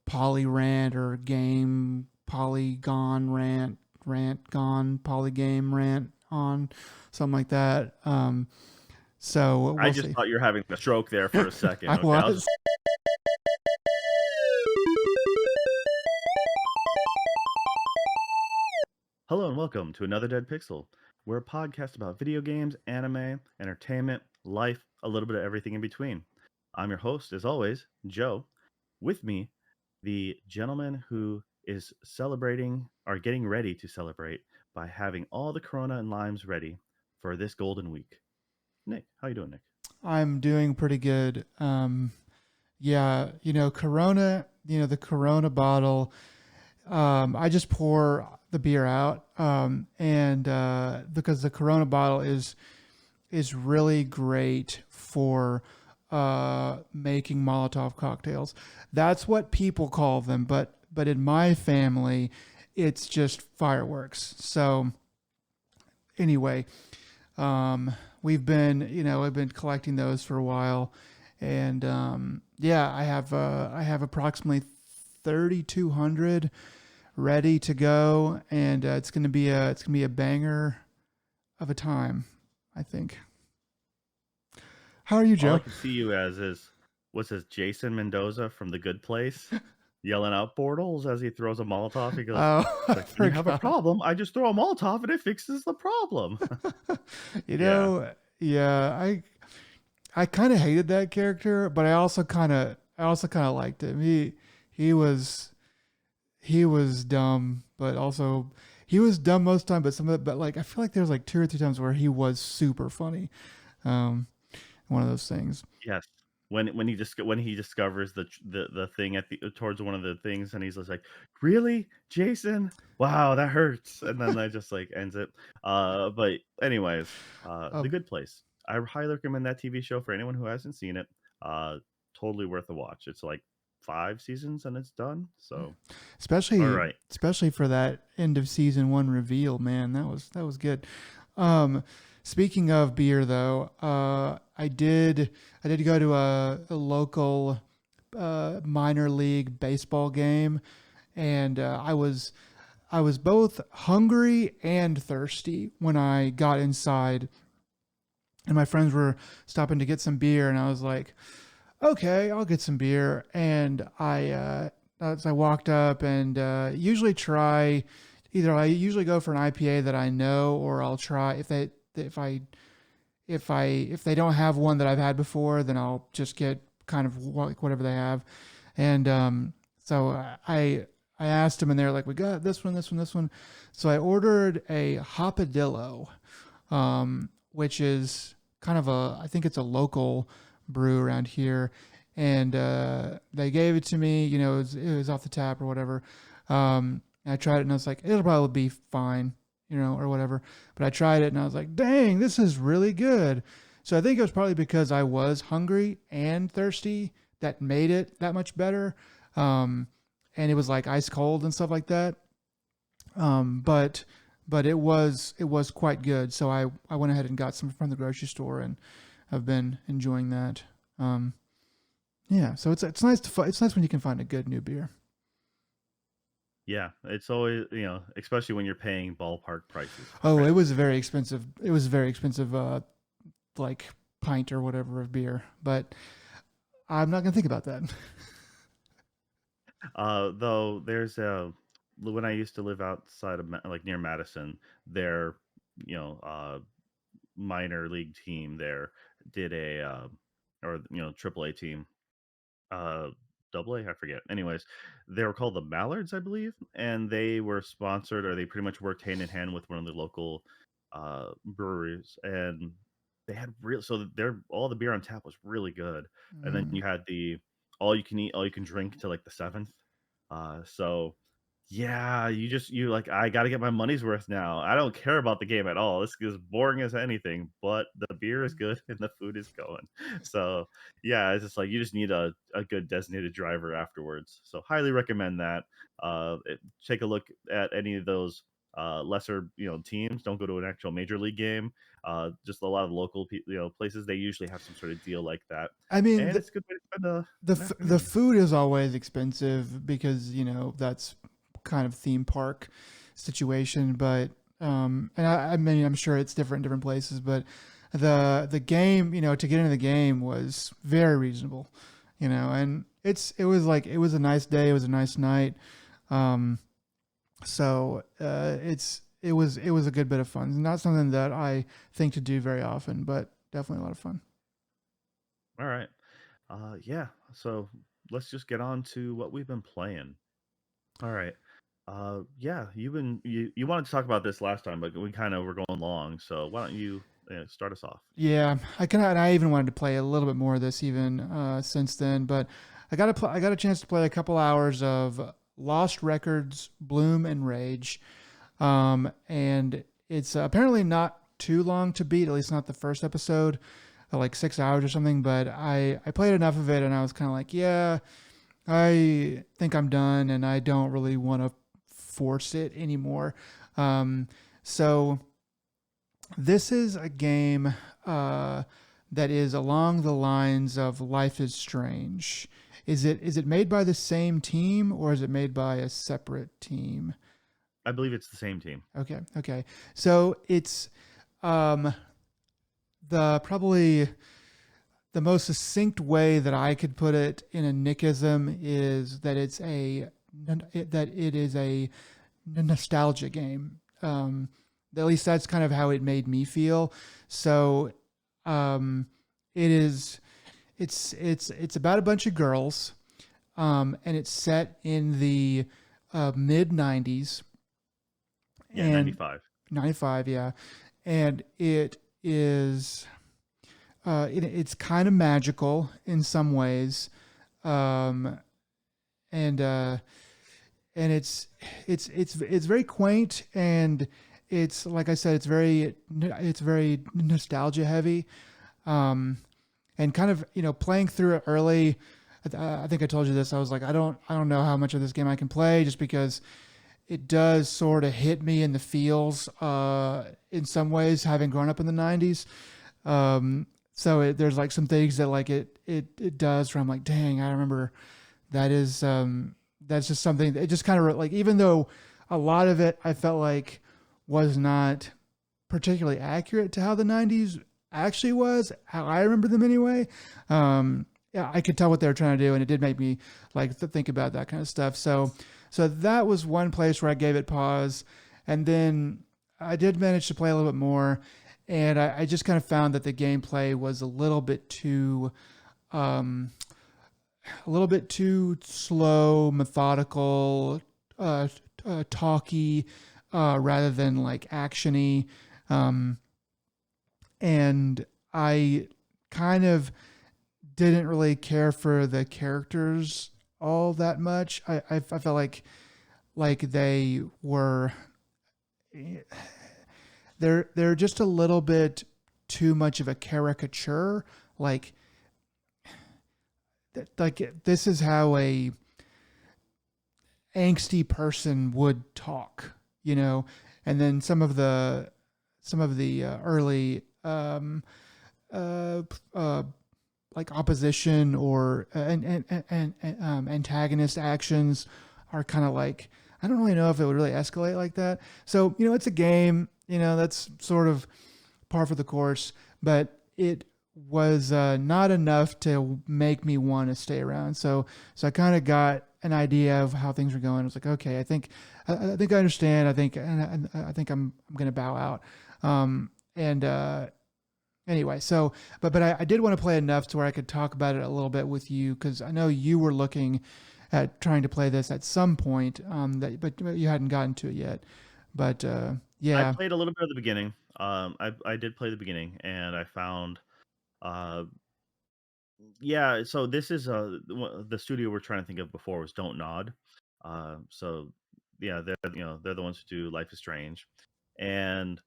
Poly Rant or Game Polygon Rant Gone Polygame Rant on, something like that. So I we'll just see. thought you were having a stroke there for a second. I Okay, I was was. just hello and welcome to another Dead Pixel. We're a podcast about video games, anime, entertainment, life, a little bit of everything in between. I'm your host, as always, Joe. With me, the gentleman who is celebrating or getting ready to celebrate by having all the Corona and limes ready for this golden week. Nick, how you doing, Nick? I'm doing pretty good. Yeah, Corona, the Corona bottle. I just pour the beer out, and because the Corona bottle is really great for making Molotov cocktails. That's what people call them, but in my family, it's just fireworks. So anyway, um, I've been collecting those for a while, and yeah, I have approximately 3,200 ready to go, and it's gonna be a banger of a time, I think. How are you, All I Joe? can see you as is what's his Jason Mendoza from The Good Place, yelling out Bortles as he throws a Molotov. He goes, Oh, he's I like, when you have a forgot. problem, I just throw a Molotov and it fixes the problem. you Yeah. know, yeah, I kind of hated that character, but I also kind of liked him. He was he was dumb, but also he was dumb most of the time. But some of it, but like I feel like there was like two or three times where he was super funny. Um, one of those things. Yes. When he discovers the thing at the towards one of the things and he's just like, "Really? Jason? Wow, that hurts." And then that just like ends it. But anyways, The Um, Good Place. I highly recommend that TV show for anyone who hasn't seen it. Uh Totally worth a watch. It's like 5 seasons and it's done. So, all especially right. especially for that end of season one reveal, man, that was good. Um, Speaking of beer, though, I did go to a local minor league baseball game, and I was both hungry and thirsty when I got inside, and my friends were stopping to get some beer, and I was like, okay, I'll get some beer. And as I walked up and usually try, either I usually go for an IPA that I know, or I'll try if they don't have one that I've had before, then I'll just get kind of like whatever they have. And so I asked them, and they're like, we got this one, this one, this one. So I ordered a Hopadillo, which is kind of I think it's a local brew around here. And they gave it to me, it was off the tap or whatever. I tried it and I was like, it'll probably be fine, or whatever. But I tried it and I was like, dang, this is really good. So I think it was probably because I was hungry and thirsty that made it that much better. Um, and it was like ice cold and stuff like that. But it was quite good. So I went ahead and got some from the grocery store, and I've been enjoying that. Um, yeah, so it's nice it's nice when you can find a good new beer. Yeah, it's always, especially when you're paying ballpark prices Oh, it already. was very expensive. It was very expensive, like pint or whatever of beer. But I'm not gonna think about that. Though there's a when I used to live outside of like near Madison, their you know uh minor league team there did a or triple A team, uh double A, I forget. Anyways, they were called the Mallards, I believe, and they were sponsored, or they pretty much worked hand in hand with one of the local breweries, and they had real so their all the beer on tap was really good. And then Mm. you had the all you can eat, all you can drink to like the seventh. So yeah, you like, I got to get my money's worth now. I don't care about the game at all. This is boring as anything, but the beer is good and the food is going. So yeah, it's just like you just need a good designated driver afterwards. So highly recommend that. Take a look at any of those lesser teams don't go to an actual major league game. Just a lot of local places, they usually have some sort of deal like that, I mean, and it's a good way to spend an the afternoon. food is always expensive because that's kind of theme park situation. But and I mean, I'm sure it's different in different places, but the game, to get into the game was very reasonable, and it was a nice day, it was a nice night. Um, so it was a good bit of fun. It's not something that I think to do very often, but definitely a lot of fun. All right. Yeah. So let's just get on to what we've been playing. All right. Yeah, you wanted to talk about this last time, but we kind of were going long. So why don't you start us off? Yeah, and I even wanted to play a little bit more of this even since then, but I got a chance to play a couple hours of Lost Records, Bloom and Rage, and it's apparently not too long to beat, at least not the first episode, like 6 hours or something. But I played enough of it, and I was kind of like, yeah, I think I'm done, and I don't really want to force it anymore. Um, so this is a game uh, that is along the lines of Life is Strange. Is it made by the same team or is it made by a separate team? I believe it's the same team. Okay, okay. So it's um, the probably the most succinct way that I could put it in a Nickism is that it is a nostalgia game. At least that's kind of how it made me feel. So um, it is it's about a bunch of girls, and it's set in the mid '90s Yeah, and 95. '95, yeah, and it is it's kind of magical in some ways, um, and it's very quaint, and it's like I said, it's very nostalgia heavy, um, and kind of playing through it early. I think I told you this. I was like, I don't know how much of this game I can play, just because it does sort of hit me in the feels in some ways, having grown up in the '90s. There's like some things that like it does where I'm like, dang, I remember that is that's just something that it just kind of like, even though a lot of it I felt like was not particularly accurate to how the '90s actually was, how I remember them anyway. Yeah, I could tell what they were trying to do, and it did make me like to think about that kind of stuff. So that was one place where I gave it pause, and then I did manage to play a little bit more, and I just kind of found that the gameplay was um, a little bit too slow, methodical, talky, rather than like actiony. Um, and I kind of didn't really care for the characters all that much. I felt like they were they're just a little bit too much of a caricature. Like this is how a angsty person would talk, and then some of the early uh, uh, like opposition or antagonist actions are kind of like, I don't really know if it would really escalate like that. So it's a game, that's sort of par for the course, but it was not enough to make me want to stay around. So I kind of got an idea of how things were going. I was like, okay, I think I understand. I think I'm going to bow out. And Anyway, so but I did want to play enough to where I could talk about it a little bit with you, because I know you were looking at trying to play this at some point, but you hadn't gotten to it yet. But I yeah, played a little bit of the beginning. I did play the beginning, and I found uh yeah. So this is the studio we're trying to think of before was Don't Nod. So yeah, they're the ones who do Life is Strange, and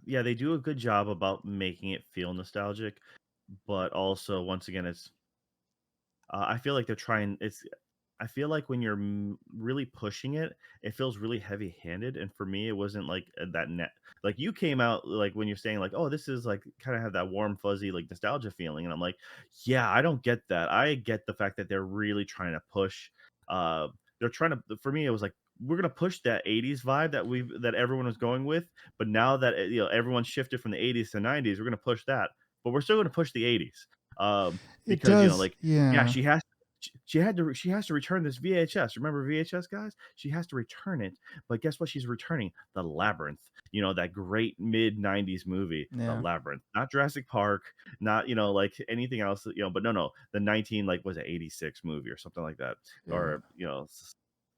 yeah, they do a good job about making it feel nostalgic, but also once again, it's I feel like they're trying. It's I feel like when you're really pushing it, it feels really heavy-handed, and for me, it wasn't like that net. Like you came out like when you're saying like, "Oh, this is like kind of have that warm, fuzzy like nostalgia feeling," and I'm like, "Yeah, I don't get that. I get the fact that they're really trying to push. Uh, they're trying to. For me, it was like we're gonna push that '80s vibe that everyone was going with, but now that everyone shifted from the '80s to '90s, we're gonna push that, but we're still gonna push the '80s." It Because does, like yeah, yeah, she has to return this VHS. Remember VHS, guys? She has to return it, but guess what? She's returning the Labyrinth. That great mid '90s movie, the yeah, Labyrinth. Not Jurassic Park, not like anything else. But no, the 19 like was it '86 movie or something like that, yeah. or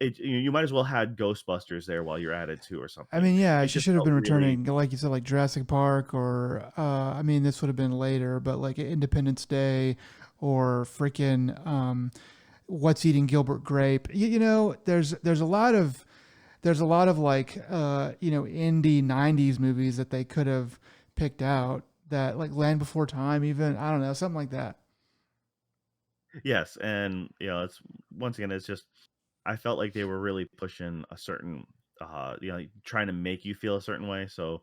you might as well had Ghostbusters there while you're at it too, or I something. mean, yeah, It she just should have felt been really returning, like you said, like Jurassic Park, or I mean, this would have been later, but like Independence Day, or freaking What's Eating Gilbert Grape. There's a lot of like indie '90s movies that they could have picked out, that like Land Before Time, even, I don't know, something like that. yes, and it's once again, it's just I felt like they were really pushing a certain trying to make you feel a certain way. So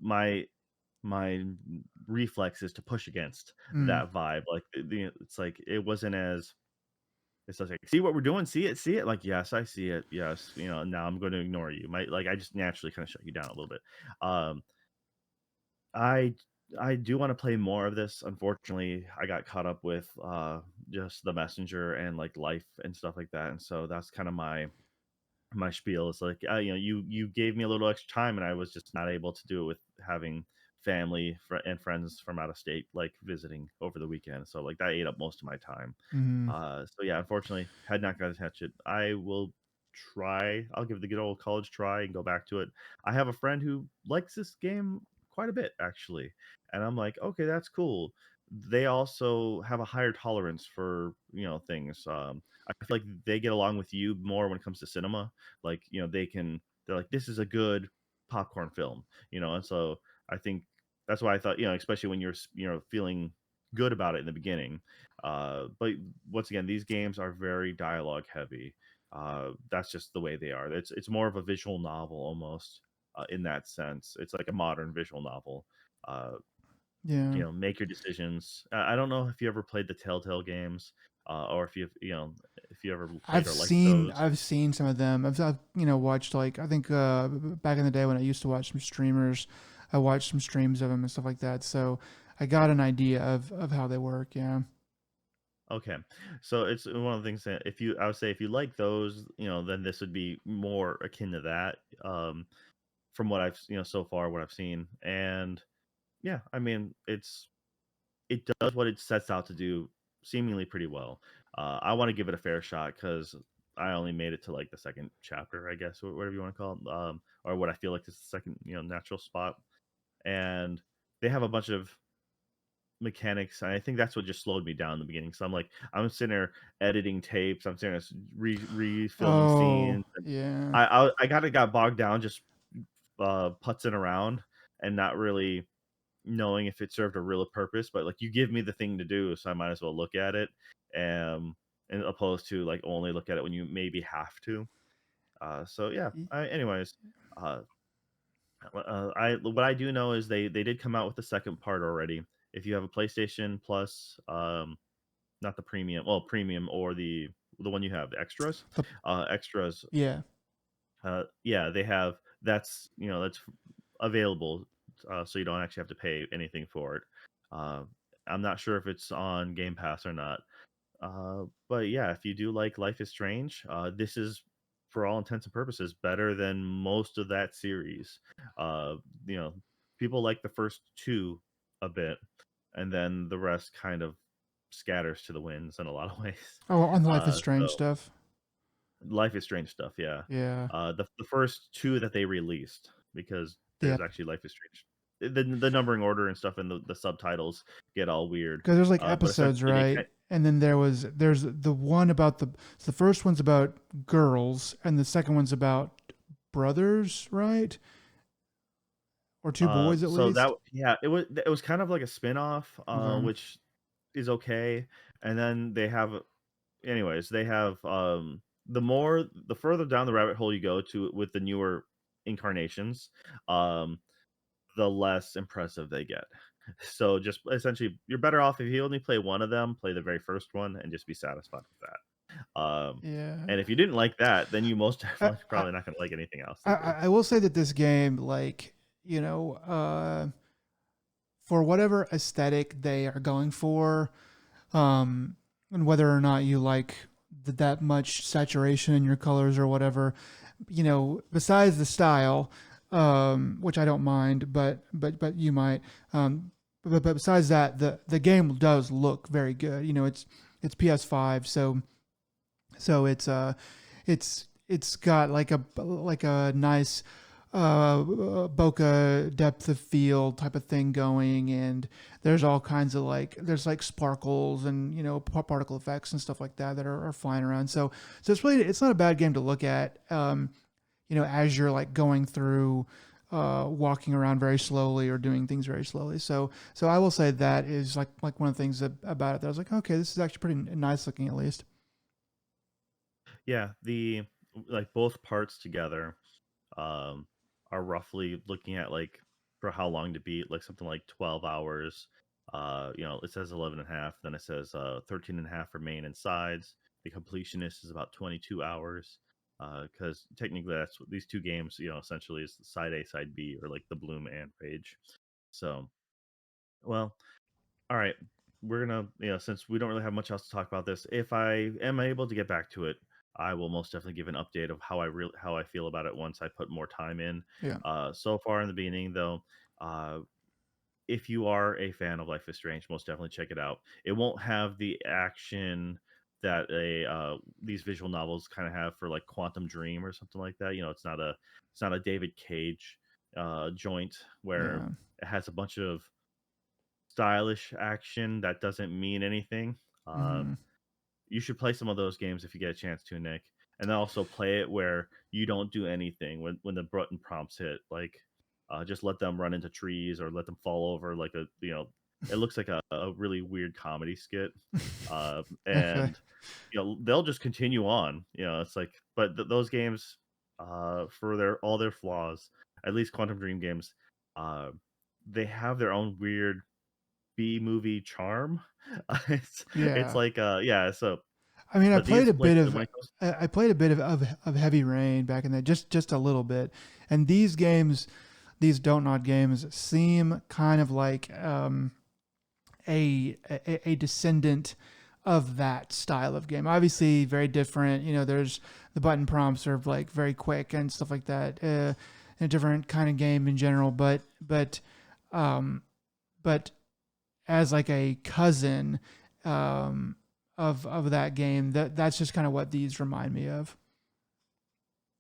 my my reflex is to push against Mm. that vibe. Like it's like it wasn't as it's just like, see what we're doing, see it. Like yes, I see it. Yes, now I'm going to ignore you. I just naturally kind of shut you down a little bit. Um, I I do want to play more of this. Unfortunately, I got caught up with just the messenger and like life and stuff like that, and so that's kind of my spiel. Is like you gave me a little extra time, and I was just not able to do it with having family and friends from out of state like visiting over the weekend. So like that ate up most of my time. Mm. So yeah, unfortunately, had not got to touch it. I will try. I'll give the good old college try and go back to it. I have a friend who likes this game quite a bit actually, and I'm like, okay, that's cool. They also have a higher tolerance for things. I feel like they get along with you more when it comes to cinema. Like they're like, this is a good popcorn film, and so I think that's why I thought especially when you're feeling good about it in the beginning. But once again, these games are very dialogue heavy. That's just the way they are. It's more of a visual novel almost in that sense. It's like a modern visual novel. Uh, Yeah. make your decisions. I don't know if you ever played the Telltale games, or if you ever played or liked those. I've seen some of them. I've watched, like, I think back in the day when I used to watch some streamers, I watched some streams of them and stuff like that. So I got an idea of how they work. Yeah. Okay, so it's one of the things that I would say if you like those, then this would be more akin to that. From what I've so far, what I've seen, and yeah, I mean it does what it sets out to do seemingly pretty well. I want to give it a fair shot because I only made it to like the second chapter, I guess, whatever you want to call it, or what I feel like is the second, natural spot. And they have a bunch of mechanics, and I think that's what just slowed me down in the beginning. So I'm sitting there editing tapes, I'm sitting there refilming Oh, scenes. And yeah. I kind of got bogged down just putzing around and not really knowing if it served a real purpose, but like you give me the thing to do, so I might as well look at it. Um, and opposed to like only look at it when you maybe have to. So yeah. Anyways, uh, I what I do know is they did come out with the second part already. If you have a PlayStation Plus, not the premium, well, premium or the one you have, the extras, The, extras. yeah. Yeah, they have that's available, so you don't actually have to pay anything for it. Uh, I'm not sure if it's on Game Pass or not. But yeah, if you do like Life is Strange, this is for all intents and purposes better than most of that series. Uh, you know, people like the first two a bit, and then the rest kind of scatters to the winds in a lot of ways. Oh, on the Life is Strange So stuff. Life is Strange stuff, yeah. Yeah. The first two that they released, because Yeah. there's actually Life is Strange. The numbering order and stuff and the subtitles get all weird. Because there's like But episodes, essentially they right? kind And then there's the one about the first one's about girls, and the second one's about brothers, right? Or two boys at so that least. yeah, it was kind of like a spin-off, Okay. which is okay. And then they have anyways, they have the further down the rabbit hole you go to with the newer incarnations, um, the less impressive they get. So just essentially, you're better off if you only play one of them, play the very first one, and just be satisfied with that. Yeah. And if you didn't like that, then you most I, definitely I, probably not going to like anything else they I do. I will say that this game, like, you know, for whatever aesthetic they are going for, and whether or not you like that much saturation in your colors or whatever, besides the style, which I don't mind, but you might, but besides that, the game does look very good. It's PS5, so it's got like a nice bokeh depth of field type of thing going, and there's all kinds of there's like sparkles and particle effects and stuff like that are flying around. So it's not a bad game to look at. As you're like going through. Walking around very slowly or doing things very slowly. So I will say that is like one of the things about it that I was like, okay, this is actually pretty nice looking at least. Yeah, the like both parts together um, are roughly looking at like for how long to beat, like something like 12 hours. It says 11 and a half, then it says 13 and a half for main and sides. The completionist is about 22 hours. Because technically that's what these two games, essentially is side A, side B, or like the Bloom and Rage. So, well, all right. We're gonna, since we don't really have much else to talk about this, if I am able to get back to it, I will most definitely give an update of how I feel about it once I put more time in. Yeah. So far in the beginning, though, uh, if you are a fan of Life is Strange, most definitely check it out. It won't have the action that a these visual novels kind of have for like Quantum Dream or something like that. It's not a David Cage joint where Yeah. it has a bunch of stylish action that doesn't mean anything. Hmm. You should play some of those games if you get a chance to, Nick. And then also play it where you don't do anything when the button prompts hit. Like, just let them run into trees or let them fall over. It looks like a really weird comedy skit. Okay. And they'll just continue on. It's like, but those games, for their all their flaws, at least Quantum Dream games, uh, they have their own weird B movie charm. It's Yeah. like yeah. So, I mean, but these like when it comes, I played a bit of Heavy Rain back in there, just a little bit. And these games, these Don't Nod games, seem kind of like a descendant of that style of game. Obviously, very different. There's the button prompts are like very quick and stuff like that. A different kind of game in general, um, but as like a cousin of that game. That's just kind of what these remind me of.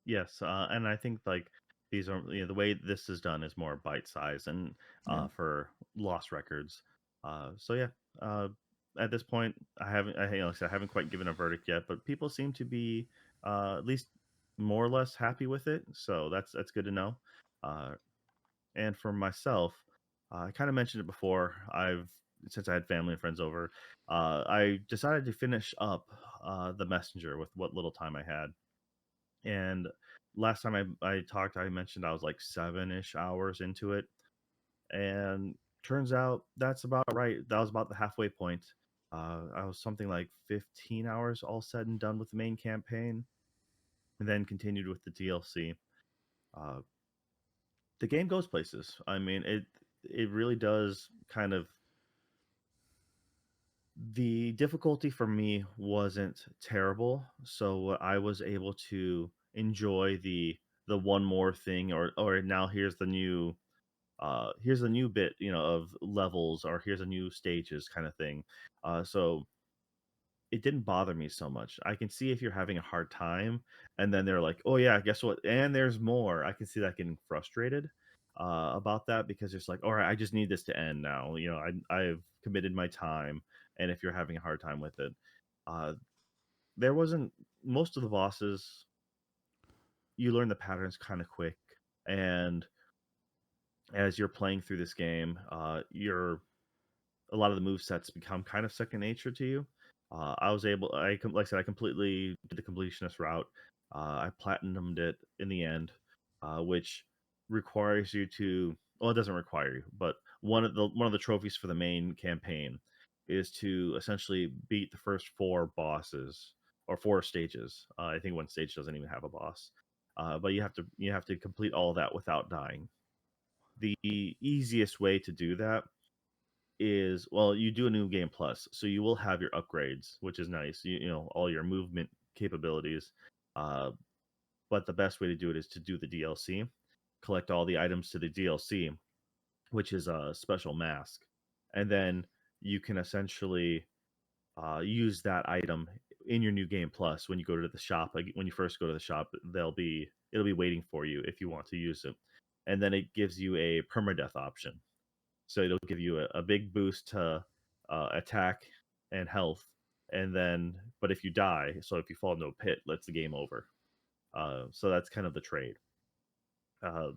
yes, and I think like these are the way this is done is more bite size and Yeah, for lost records. So yeah, uh, at this point, like I said, I haven't quite given a verdict yet, but people seem to be at least more or less happy with it. So that's good to know. Uh, And for myself, I kind of mentioned it before. Since I had family and friends over, I decided to finish up the Messenger with what little time I had. And last time I talked, I mentioned I was like 7-ish hours into it, and turns out that's about right. That was about the halfway point. I was something like 15 hours all said and done with the main campaign, and then continued with the DLC. Uh, the game goes places. I mean, it really does kind of. The difficulty for me wasn't terrible, so I was able to enjoy the one more thing, or now here's the new bit, of levels, or here's a new stages kind of thing. So it didn't bother me so much. I can see if you're having a hard time, and then they're like, "Oh yeah, guess what? And there's more." I can see that getting frustrated about that because it's like, "All right, I just need this to end now." I've committed my time, and if you're having a hard time with it, uh, there wasn't most of the bosses. You learn the patterns kind of quick, and as you're playing through this game, a lot of the move sets become kind of second nature to you. I was able, like I said, I completely did the completionist route. I platinumed it in the end, which requires you to. Well, it doesn't require you, but one of the trophies for the main campaign is to essentially beat the first four bosses or four stages. I think one stage doesn't even have a boss, but you have to complete all of that without dying. The easiest way to do that is, well, you do a new game plus, so you will have your upgrades, which is nice. You know all your movement capabilities. Uh, but the best way to do it is to do the DLC, collect all the items to the DLC, which is a special mask, and then you can essentially use that item in your new game plus when you go to the shop. Like when you first go to the shop, it'll be waiting for you if you want to use it, and then it gives you a permadeath option. So it'll give you a big boost to attack and health, and then but if you die, so if you fall into a pit, that's the game over. So that's kind of the trade. Uh,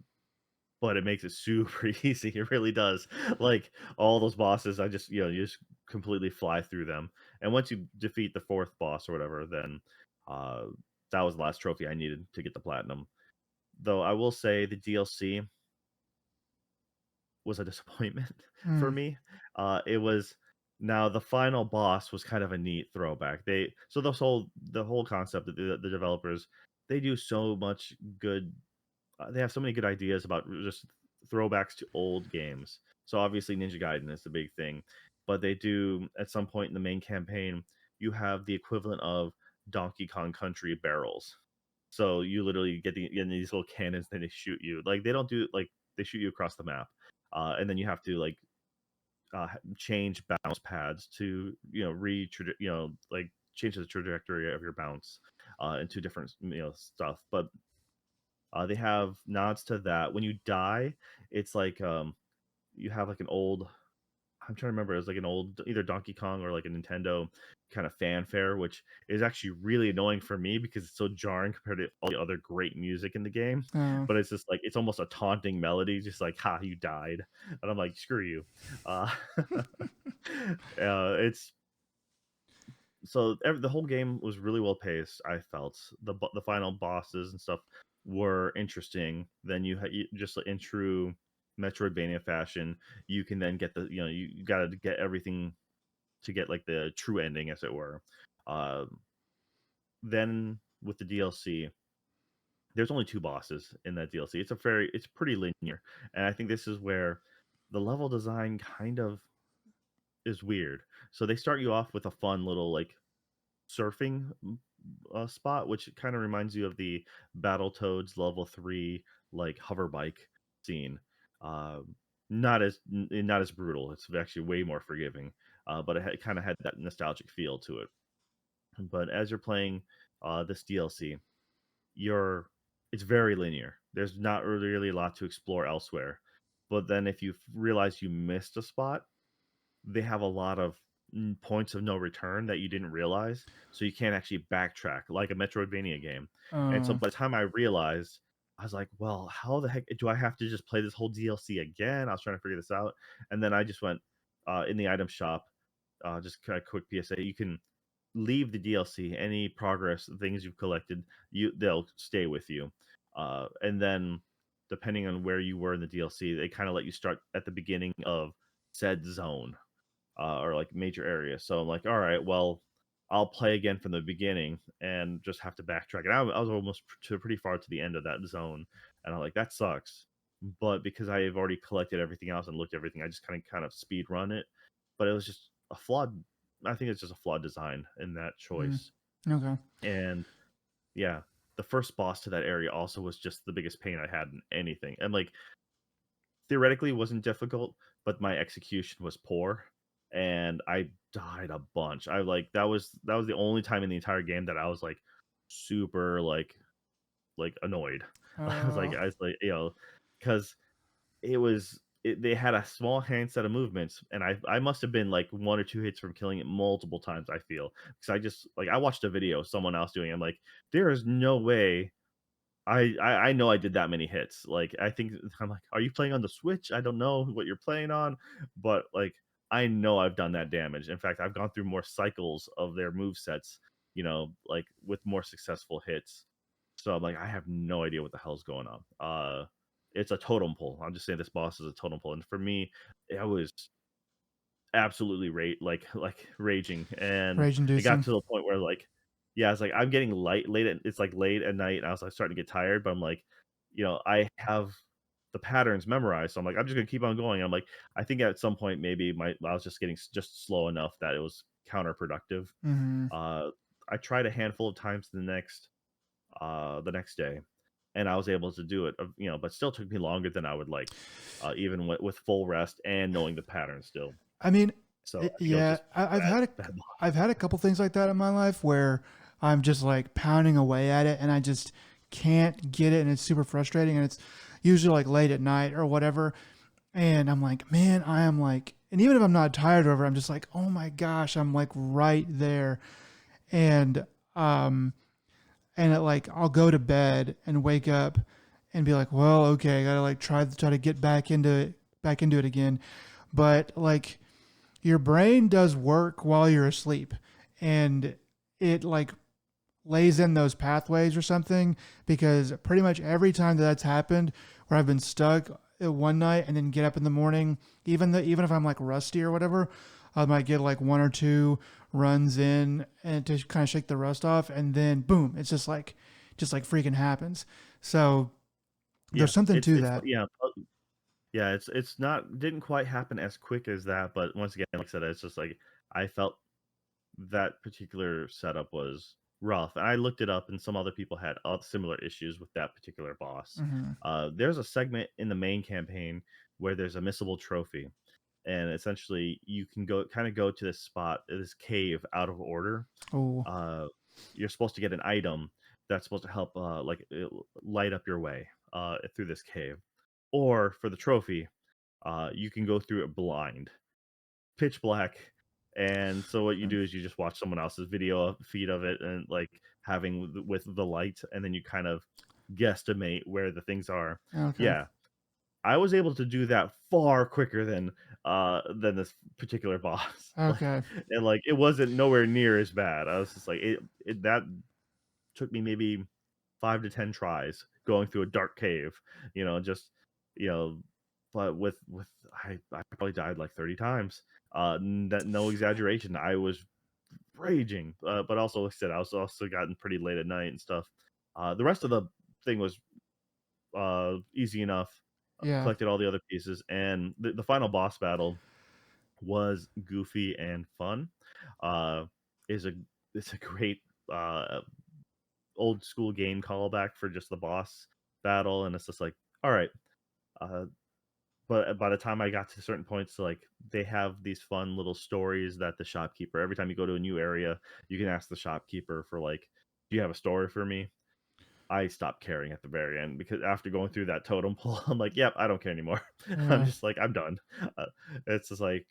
but it makes it super easy. It really does. Like all those bosses, you just completely fly through them. And once you defeat the fourth boss or whatever, then uh, that was the last trophy I needed to get the platinum. Though I will say the DLC was a disappointment for Mm. me. It was now the final boss was kind of a neat throwback. The whole concept that the developers, they do so much good. They have so many good ideas about just throwbacks to old games. So obviously Ninja Gaiden is the big thing, but they do at some point in the main campaign, you have the equivalent of Donkey Kong Country barrels. So you literally get these little cannons, and they shoot you. Like they don't do like they shoot you across the map, and then you have to like change bounce pads to like change the trajectory of your bounce into different stuff. But they have nods to that. When you die, it's like you have like an old. I'm trying to remember. It was like an old either Donkey Kong or like a Nintendo kind of fanfare, which is actually really annoying for me because it's so jarring compared to all the other great music in the game. Oh. But it's just like it's almost a taunting melody, just like "Ha, you died," and I'm like, "Screw you." Uh, it's the whole game was really well paced. I felt the final bosses and stuff were interesting. Then just like in true Metroidvania fashion, you can then get you got to get everything to get like the true ending, as it were. Uh, then with the DLC, there's only two bosses in that DLC. It's pretty linear, and I think this is where the level design kind of is weird. So they start you off with a fun little like surfing spot, which kind of reminds you of the Battletoads level 3 like hover bike scene. Not as brutal. It's actually way more forgiving, but it kind of had that nostalgic feel to it. But as you're playing this DLC, you're it's very linear. There's not really a lot to explore elsewhere. But then if you realize you missed a spot, they have a lot of points of no return that you didn't realize, so you can't actually backtrack like a Metroidvania game. And so Oh. by the time I realized, I was like, "Well, how the heck do I have to just play this whole DLC again?" I was trying to figure this out, and then I just went in the item shop. Just kind of quick PSA: you can leave the DLC. Any progress, things you've collected, they'll stay with you. And then depending on where you were in the DLC, they kind of let you start at the beginning of said zone or like major area. So I'm like, all right, well, I'll play again from the beginning and just have to backtrack. And I was almost pretty far to the end of that zone, and I'm like, that sucks. But because I have already collected everything else and looked at everything, I just kind of speed run it. But it was just a flawed. I think it's just a flawed design in that Mm. choice. Okay. And yeah, the first boss to that area also was just the biggest pain I had in anything. And like theoretically it wasn't difficult, but my execution was poor and I died a bunch. That was the only time in the entire game that I was like super like annoyed. Oh. I was like, cuz they had a small handset of movements, and I must have been like one or two hits from killing it multiple times. I feel because I watched a video of someone else doing it. I'm like, there is no way I know I did that many hits. Like, I think I'm like, "Are you playing on the Switch? I don't know what you're playing on," but, like, I know I've done that damage. In fact, I've gone through more cycles of their move sets, like with more successful hits. So I'm like, I have no idea what the hell's going on. It's a totem pole. I'm just saying this boss is a totem pole, and for me, it was absolutely like raging, and Rage it got inducing. to the point where like, yeah, it's like I'm getting it's like late at night, and I was like starting to get tired, but I'm like, I have the patterns memorized, so I'm like, I'm just gonna keep on going. I'm like, I think at some point maybe I was just getting just slow enough that it was counterproductive. Hmm. uh I tried a handful of times the next day, and I was able to do it, but still took me longer than I would like, even with full rest and knowing the pattern still. I mean, So I think it was yeah, just I've had bad I've had a couple things like that in my life where I'm just like pounding away at it and I just can't get it and it's super frustrating and it's usually like late at night or whatever and I'm like, man, I am like, and even if I'm not tired over, I'm just like, oh my gosh, I'm like right there, and um, and like I'll go to bed and wake up and be like, well, okay, I gotta like try to get back into it again, but like your brain does work while you're asleep and it like lays in those pathways or something because pretty much every time that that's happened where I've been stuck one night and then get up in the morning, even if I'm like rusty or whatever, I might get like one or two runs in and to kind of shake the rust off and then boom, it's just like freaking happens. So Yeah, there's something to that. yeah, yeah, it's not didn't quite happen as quick as that, but once again, like I said, it's just like I felt that particular setup was rough, and I looked it up, and some other people had similar issues with that particular boss. Hmm. There's a segment in the main campaign where there's a missable trophy, and essentially you can go to this spot, this cave out of order. Oh, uh, you're supposed to get an item that's supposed to help light up your way through this cave, or for the trophy, you can go through it blind, pitch black. And so what you do is you just watch someone else's feed of it, and like having with the light, and then you kind of guesstimate where the things are. okay, Yeah, I was able to do that far quicker than this particular boss. Like, okay, and like it wasn't nowhere near as bad. I was just like that took me maybe 5 to 10 tries going through a dark cave, just you know, but with I probably died like 30 times. No exaggeration. I was raging, but also like I said, I was also gotten pretty late at night and stuff. The rest of the thing was easy enough. yeah, Collected all the other pieces, and the final boss battle was goofy and fun. Uh, is a it's a great uh old school game callback for just the boss battle, and it's just like, all right. Uh, but by the time I got to certain points, like they have these fun little stories that the shopkeeper. Every time you go to a new area, you can ask the shopkeeper for like, "Do you have a story for me?" I stopped caring at the very end because after going through that totem pole, I'm like, "Yep, I don't care anymore." I'm yeah. just like, I'm done. Uh, it's just like,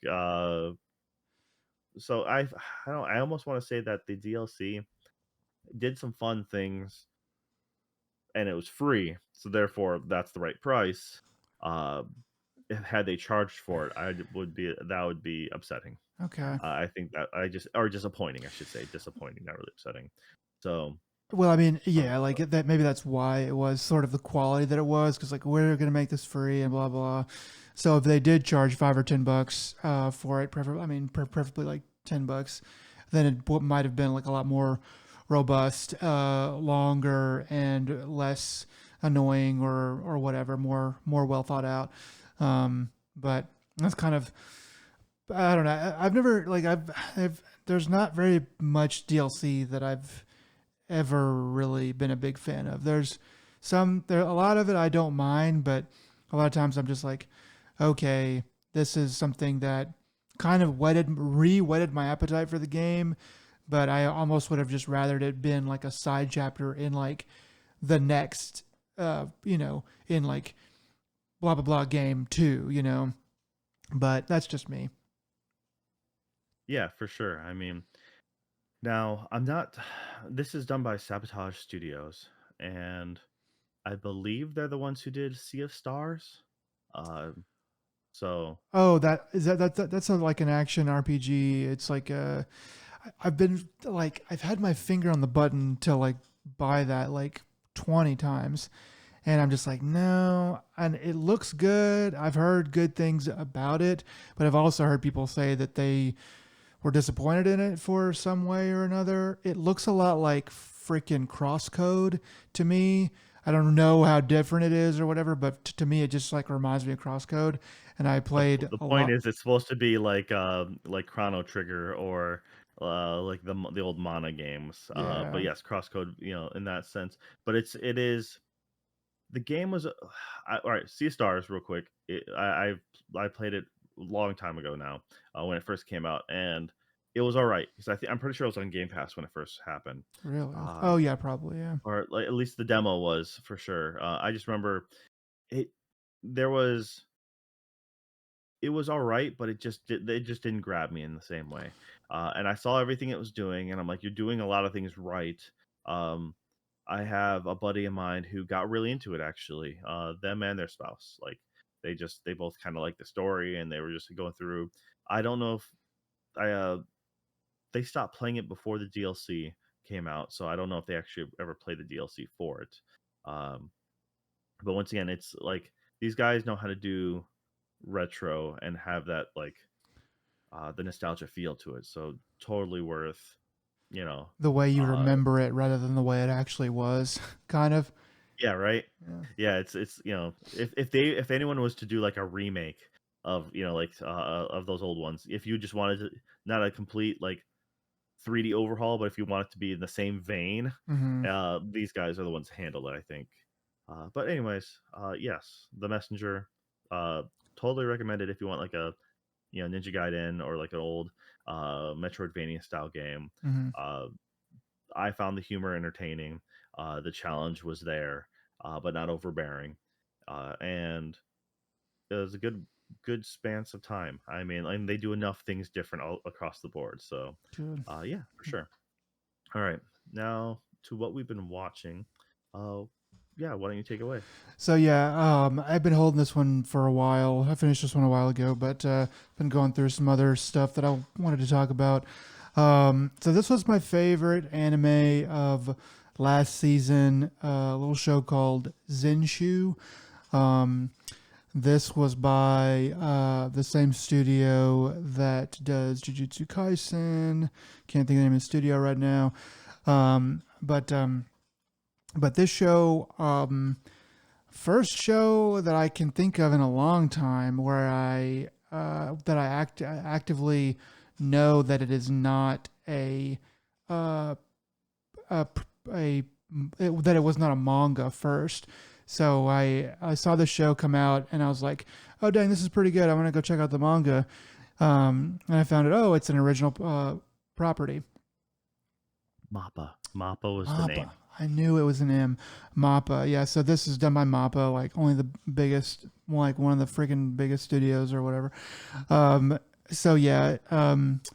so I don't. I almost want to say that the DLC did some fun things, and it was free, so therefore that's the right price. Uh, had they charged for it, that would be upsetting. Okay. I think that I just or disappointing, I should say, disappointing, not really upsetting. So, Well, I mean, uh, yeah, like that. Maybe that's why it was sort of the quality that it was, because like we're gonna make this free and blah blah. So if they did charge $5 or $10 for it, preferably like $10, then might have been like a lot more robust, longer, and less annoying or whatever, more well thought out. But that's kind of, I don't know. I've never like I've there's not very much DLC that I've ever really been a big fan of. There a lot of it I don't mind, but a lot of times I'm just like, okay, this is something that kind of re-whetted my appetite for the game, but I almost would have just rathered it been like a side chapter in like the next in like blah blah blah game 2. But that's just me. yeah, for sure. I mean, now I'm not. This is done by Sabotage Studios, and I believe they're the ones who did Sea of Stars. Uh, So Oh, that's like an action RPG. It's like I've been like I've had my finger on the button to like buy that like 20 times, and I'm just like, no. And it looks good. I've heard good things about it, but I've also heard people say that they were disappointed in it for some way or another. It looks a lot like freaking Crosscode to me. I don't know how different it is or whatever, but to me, it just like reminds me of Crosscode. And I played the a point lot. is, it's supposed to be like Chrono Trigger or like the old Mana games. But Yeah, yes, Crosscode, in that sense. But it is the game was all right. Sea Stars, real quick. I played it a long time ago now, when it first came out, and it was all right because I'm pretty sure it was on Game Pass when it first happened. really. Uh, Oh yeah, probably yeah. or like at least the demo was for sure. I just remember it. There was it was all right, but it just didn't grab me in the same way. And I saw everything it was doing, and I'm like, you're doing a lot of things right. Um, I have a buddy of mine who got really into it actually. Them and their spouse, like they both kind of like the story, and they were just going through. I don't know if I they stopped playing it before the DLC came out, so I don't know if they actually ever played the DLC for it. Um, but once again, it's like these guys know how to do retro and have that like the nostalgia feel to it. So totally worth, you know, The way you uh, remember it rather than the way it actually was, kind of. yeah, right. Yeah. Yeah, it's if anyone was to do like a remake of like of those old ones, if you just wanted to, not a complete like 3D overhaul, but if you want it to be in the same vein, Mm-hmm. these guys are the ones to handle it, I think. But anyways, yes, The Messenger, uh, totally recommended if you want like a Ninja Gaiden or like an old Metroidvania style game. Mm-hmm. Uh, I found the humor entertaining. The challenge was there, but not overbearing, and it was a good span of time. I mean, they do enough things different all across the board. So, Good. yeah, for sure. All right, now to what we've been watching. Uh, yeah, why don't you take it away? So yeah, I've been holding this one for a while. I finished this one a while ago, but been going through some other stuff that I wanted to talk about. So this was my favorite anime of last season. A little show called Zenshu. Um, this was by the same studio that does Jujutsu Kaisen. Can't think of the name of the studio right now. Um, but um, but this show. First show that I can think of in a long time where I actively know that it is not uh, a, a that it was not a manga first. So I saw the show come out and I was like, oh dang, this is pretty good. I'm gonna go check out the manga. And I found it. Oh, it's an original property. Mappa. Mappa was the Mappa. name. I knew it was an M. Mappa. Yeah, so this is done by Mappa, like only the biggest, like one of the freaking biggest studios or whatever. So yeah,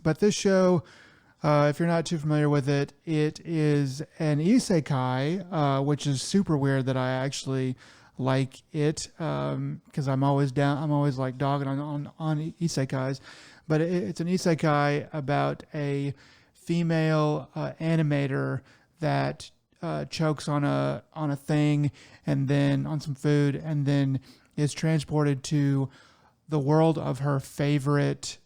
but this show, if you're not too familiar with it, it is an isekai, which is super weird that I actually like it, because I'm always down. I'm always like dogging on isekais, but it's an isekai about a female animator that chokes on a thing and then on some food and then is transported to the world of her favorite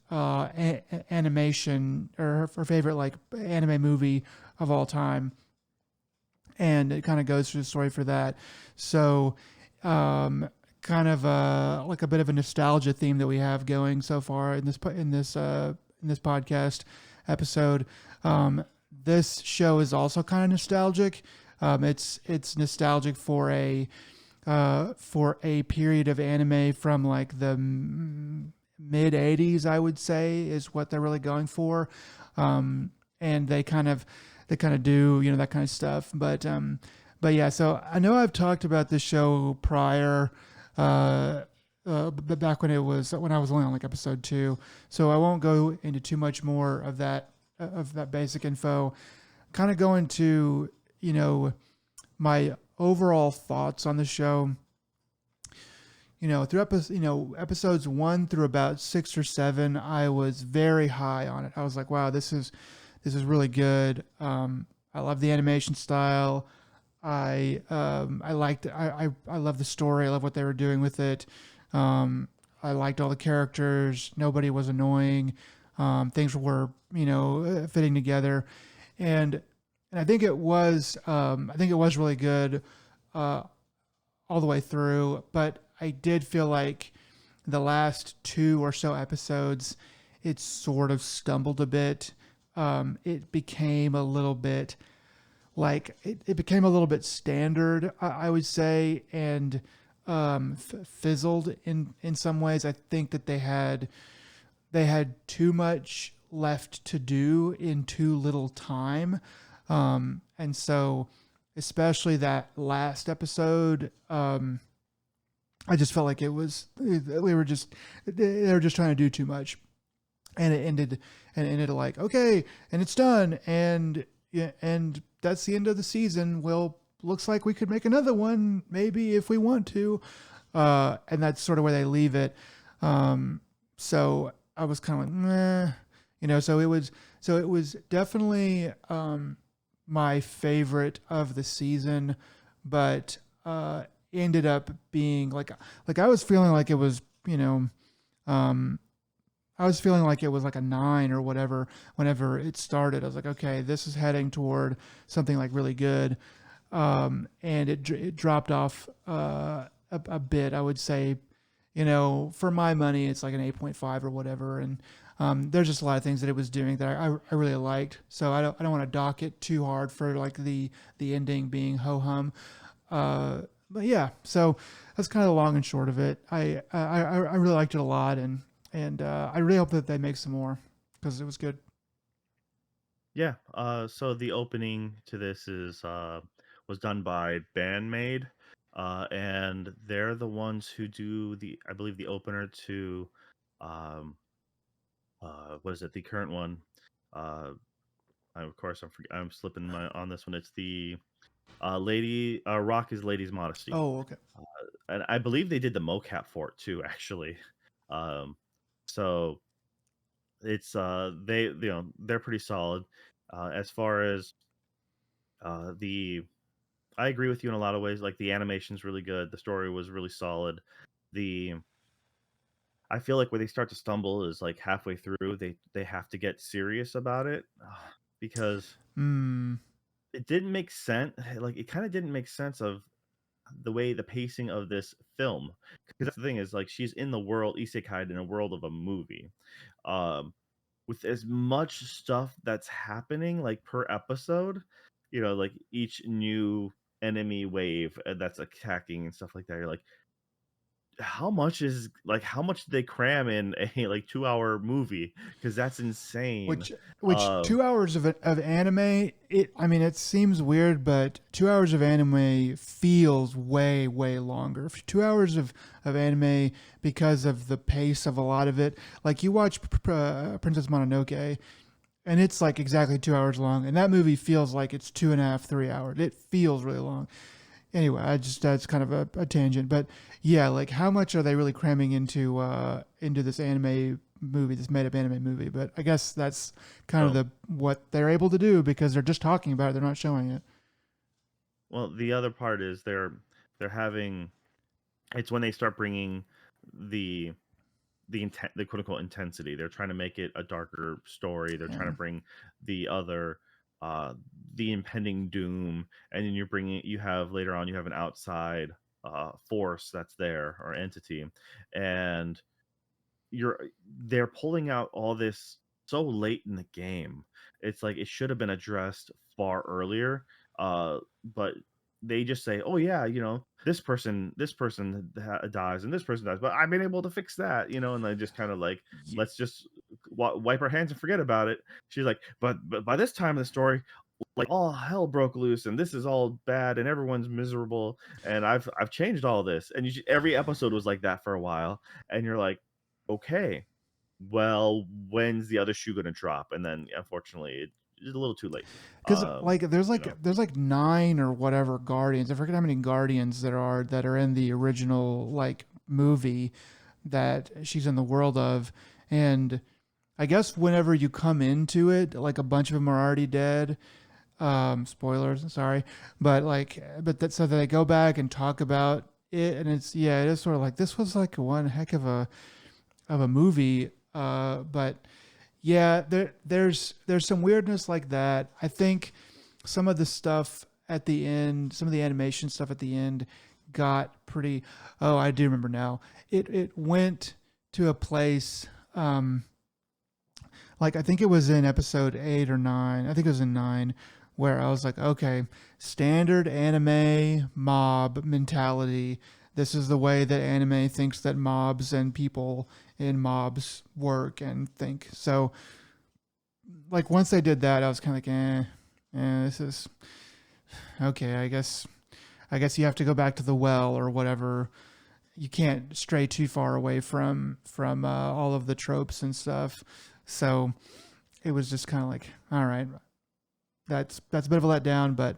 animation or her favorite like anime movie of all time, and it kind of goes through the story for that. So, kind of like a bit of a nostalgia theme that we have going so far in this podcast episode. This show is also kind of nostalgic. It's nostalgic for a period of anime from like the mid '80s, I would say, is what they're really going for. And they kind of do that kind of stuff. But yeah, so I know I've talked about this show prior. But back when I was only on like episode 2, so I won't go into too much more of that basic info. Kind of go into my overall thoughts on the show. through episodes 1 through about 6 or 7, I was very high on it. I was like, wow, this is really good. I love the animation style. I liked I love the story. I love what they were doing with it. Um, I liked all the characters. Nobody was annoying. Things were fitting together, and I think it was really good uh, all the way through. But I did feel like the last 2 or so episodes, it sort of stumbled a bit. It became a little bit it became a little bit standard, I would say, and fizzled in some ways. I think that they had too much left to do in too little time, and so especially that last episode, I just felt like they were just trying to do too much, and it ended like, okay, and it's done, and yeah, and that's the end of the season. Well, looks like we could make another one maybe if we want to, and that's sort of where they leave it. So I was kind of like, meh, so it was definitely my favorite of the season, but ended up being like I was feeling like it was, um, I was feeling like it was like a 9 or whatever whenever it started. I was like, okay, this is heading toward something like really good. And it dropped off a bit, I would say. For my money, it's like an 8.5 or whatever. And there's just a lot of things that it was doing that I really liked. So I don't want to dock it too hard for like the ending being ho hum. But yeah, so that's kind of the long and short of it. I really liked it a lot, and I really hope that they make some more because it was good. Yeah. So the opening to this is was done by Bandmade, and they're the ones who do I believe the opener to um what is it, the current one. Uh, of course I'm slipping on this one. It's the lady Rock is Lady's Modesty, Oh, okay. uh, and I believe they did the mocap for it too, actually. Um, so they're pretty solid. As far as the I agree with you in a lot of ways. Like the animation's really good, the story was really solid. The I feel like where they start to stumble is like halfway through. They have to get serious about it, because Hmm. it didn't make sense. Like it kind of didn't make sense of the way the pacing of this film. Because that's the thing, is like she's in the world isekai in a world of a movie. Um, with as much stuff that's happening like per episode, like each new enemy wave that's attacking and stuff like that. You're like, how much did they cram in a like 2 hour movie? Because that's insane. Which Um, 2 hours of anime, it seems weird, but 2 hours of anime feels way longer. 2 hours of anime, because of the pace of a lot of it. Like you watch Princess Mononoke, and it's like exactly 2 hours long, and that movie feels like it's 2.5, 3 hours. It feels really long. Anyway, that's kind of a tangent, but yeah, like how much are they really cramming into this anime movie, this made up anime movie? But I guess that's kind of oh, what they're able to do because they're just talking about it, they're not showing it. well, the other part is they're having it's when they start bringing the the quote unquote intensity. They're trying to make it a darker story. They're trying Yeah. to bring the other uh the impending doom, and then you have later on, you have an outside force that's there, or entity, and you're they're pulling out all this so late in the game. It's like it should have been addressed far earlier. But they just say, "Oh yeah, this person dies and this person dies, but I've been able to fix that," and they just kind of like, Ye- let's just wipe our hands and forget about it. She's like, but by this time in the story, like all hell broke loose and this is all bad and everyone's miserable, and I've changed all this. And every episode was like that for a while, and you're like, okay, well, when's the other shoe gonna drop? And then unfortunately it's a little too late. Because like there's You like know. there's like 9 or whatever guardians. I forget how many guardians there are that are in the original like movie that she's in the world of. And I guess whenever you come into it, like a bunch of them are already dead. Spoilers, sorry, but that so they go back and talk about it, and it's yeah, it is sort of like this was like one heck of a movie. But yeah, there's some weirdness like that. I think some of the stuff at the end, some of the animation stuff at the end, got pretty. Oh, I do remember now. It went to a place. Like I think it was in episode 8 or 9. I think it was in 9, where I was like, okay, standard anime mob mentality. This is the way that anime thinks that mobs and people in mobs work and think. So, like once they did that, I was kind of like, this is okay. I guess you have to go back to the well or whatever. You can't stray too far away from all of the tropes and stuff. So it was just kind of like, all right, that's a bit of a letdown, but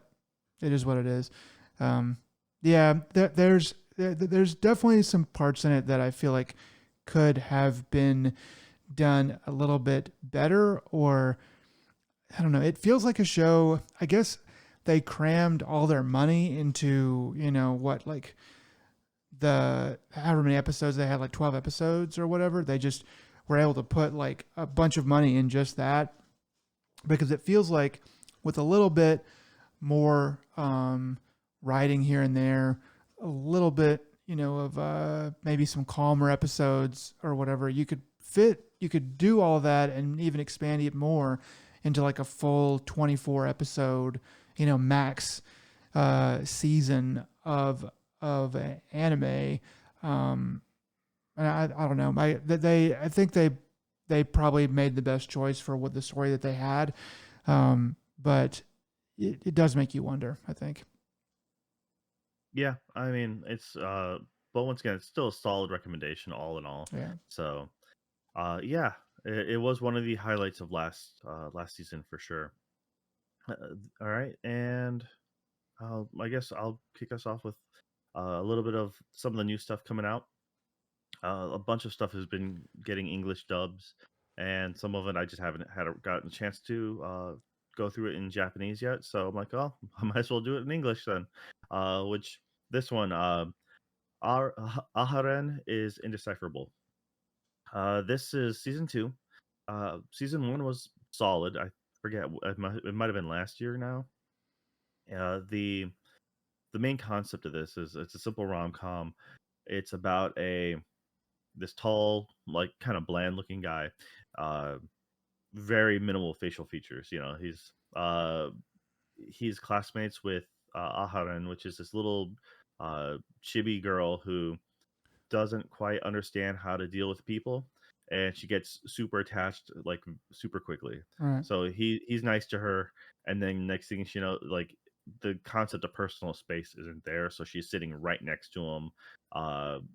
it is what it is. Um, yeah, there's definitely some parts in it that I feel like could have been done a little bit better, or I don't know. It feels like a show. I guess they crammed all their money into what, like the however many episodes they had, like 12 episodes or whatever. They just were able to put like a bunch of money in just that, because it feels like with a little bit more writing here and there, a little bit, of maybe some calmer episodes or whatever, you could do all of that and even expand it more into like a full 24 episode, max season of anime. Um, and I don't know. I think they probably made the best choice for what the story that they had. But it does make you wonder, I think. Yeah, I mean, but once again, it's still a solid recommendation all in all. Yeah. So, yeah, it was one of the highlights of last season for sure. Uh, all right, and I guess I'll kick us off with a little bit of some of the new stuff coming out. A bunch of stuff has been getting English dubs, and some of it I just haven't gotten a chance to go through it in Japanese yet. So I'm like, oh, I might as well do it in English then. Which this one, Aharen is indecipherable. This is season 2. Season 1 was solid. I forget, it might have been last year now. The main concept of this is it's a simple rom com. It's about a this tall, like kind of bland looking guy, uh, very minimal facial features. He's classmates with Aharen, which is this little chibi girl who doesn't quite understand how to deal with people, and she gets super attached like super quickly. All right. So he's nice to her, and then next thing you know, like the concept of personal space isn't there, so she's sitting right next to him.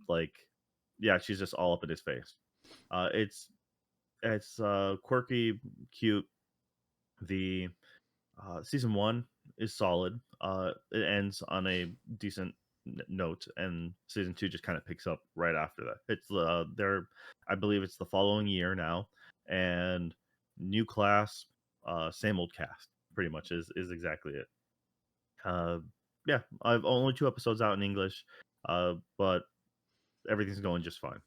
Like yeah, she's just all up in his face. It's quirky, cute. The season 1 is solid. It ends on a decent note, and season 2 just kind of picks up right after that. It's I believe it's the following year now, and new class, same old cast, pretty much is exactly it. Uh, yeah, I've only 2 episodes out in English, but everything's going just fine.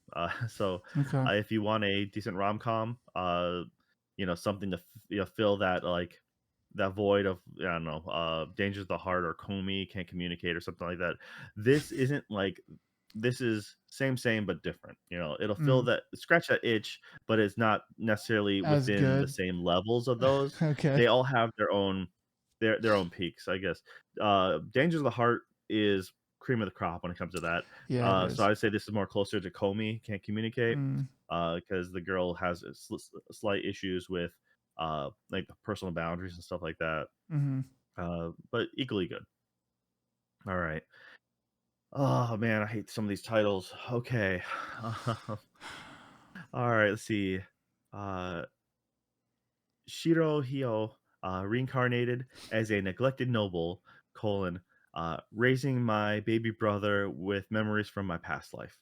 So Okay. if you want a decent rom com, something to fill that like that void of I don't know, dangers of the heart or Comey can't communicate or something like that. This isn't like this is same but different. It'll fill Mm. that scratch that itch, but it's not necessarily As within the good. same levels of those. Okay. They all have their own peaks, I guess. Dangers of the heart is cream of the crop when it comes to that. Yeah, it So is. I'd say this is more closer to Comey can't communicate, Mm. because the girl has slight issues with like personal boundaries and stuff like that. Hmm. But equally good. All right. Oh man, I hate some of these titles. Okay. All right. Let's see. Uh, Shiro Hyo, reincarnated as a neglected noble, raising my baby brother with memories from my past life.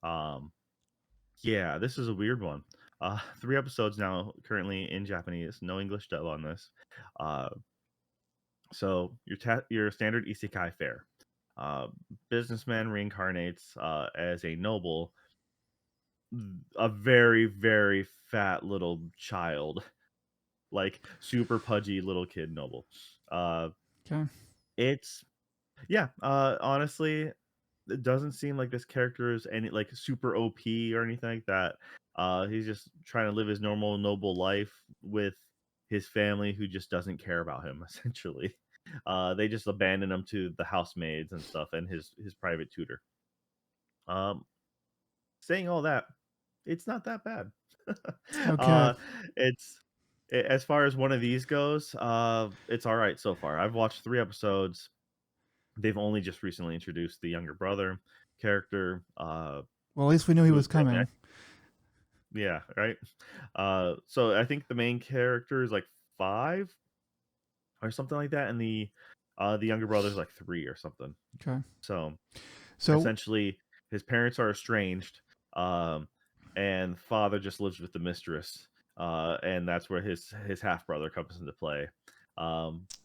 Um, yeah, this is a weird one. 3 episodes now, currently in Japanese, no English dub on this. Uh, so your standard isekai fare. Uh, Businessman reincarnates as a noble, a very very fat little child, like super pudgy little kid noble. Uh, Okay. it's Yeah, honestly, it doesn't seem like this character is any like super OP or anything like that. He's just trying to live his normal noble life with his family who just doesn't care about him essentially. They just abandon him to the housemaids and stuff and his private tutor. Um, Saying all that, it's not that bad. Okay. uh, it's as far as one of these goes, it's all right so far. I've watched 3 episodes. They've only just recently introduced the younger brother character, Well, at least we knew he who was I mean, coming. yeah, right. So I think the main character is like 5 or something like that, and the younger brother's like 3 or something. Okay. So So, essentially, his parents are estranged, um, and father just lives with the mistress, and that's where his half brother comes into play.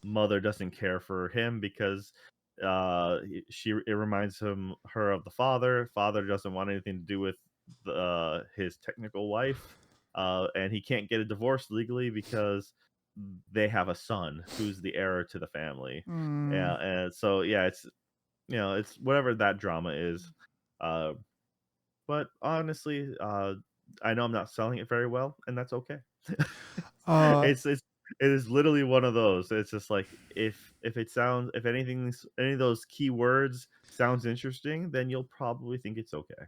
Mother doesn't care for him because it reminds her of the father. Father doesn't want anything to do with his technical wife, and he can't get a divorce legally because they have a son who's the heir to the family. mm, Yeah, and so yeah, it's whatever that drama is. Uh, but honestly, I know I'm not selling it very well, and that's okay. uh, It is literally one of those. It's just like if any of those keywords sounds interesting, then you'll probably think it's okay.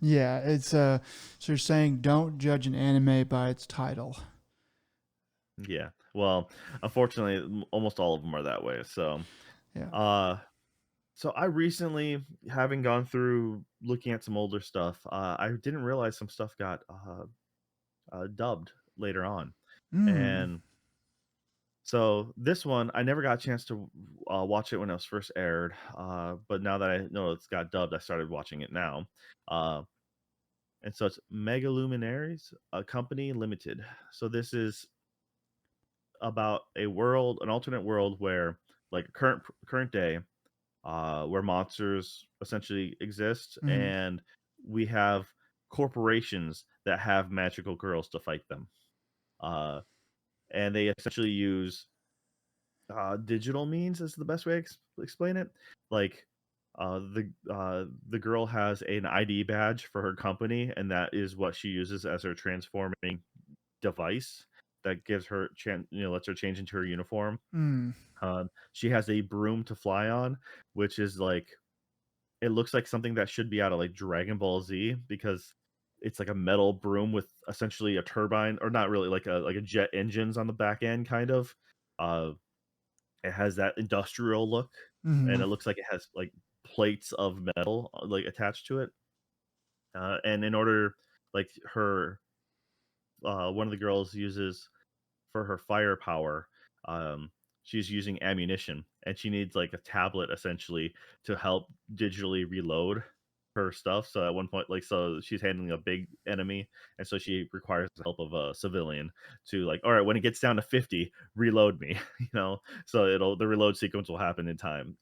yeah, it's so you're saying don't judge an anime by its title. Yeah. Well, unfortunately, almost all of them are that way. Yeah. Uh, so I recently, having gone through looking at some older stuff, I didn't realize some stuff got dubbed later on. Mm, And so this one, I never got a chance to watch it when it was first aired. But now that I know it's got dubbed, I started watching it now. Uh, and so it's Megaluminaries, a company limited. So this is about an alternate world where, like current day, where monsters essentially exist, mm, and we have corporations that have magical girls to fight them. Uh, and they essentially use digital means is the best way to explain it. Like the girl has an ID badge for her company, and that is what she uses as her transforming device that gives her lets her change into her uniform. mm, She has a broom to fly on, which is like it looks like something that should be out of like Dragon Ball Z because it's like a metal broom with essentially a turbine, or not really, like a jet engines on the back end, kind of. Uh, It has that industrial look, and mm, it looks like it has, like, plates of metal, like, attached to it, and in order like, one of the girls uses for her firepower, um, she's using ammunition, and she needs, like, a tablet, essentially, to help digitally reload her stuff, so at one point so she's handling a big enemy, and so she requires the help of a civilian to, like, "Alright, when it gets down to 50, reload me," you know? So the reload sequence will happen in time.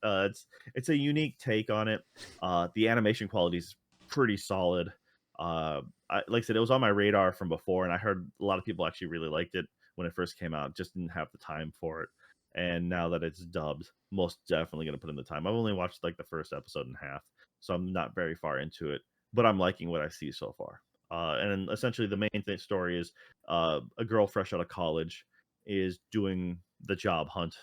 It's a unique take on it. The animation quality is pretty solid. Like I said, it was on my radar from before, and I heard a lot of people actually really liked it when it first came out. Just didn't have the time for it. And now that it's dubbed, most definitely gonna put in the time. I've only watched like the first episode and a half, so I'm not very far into it, but I'm liking what I see so far. And essentially, the main story is a girl fresh out of college is doing the job hunt,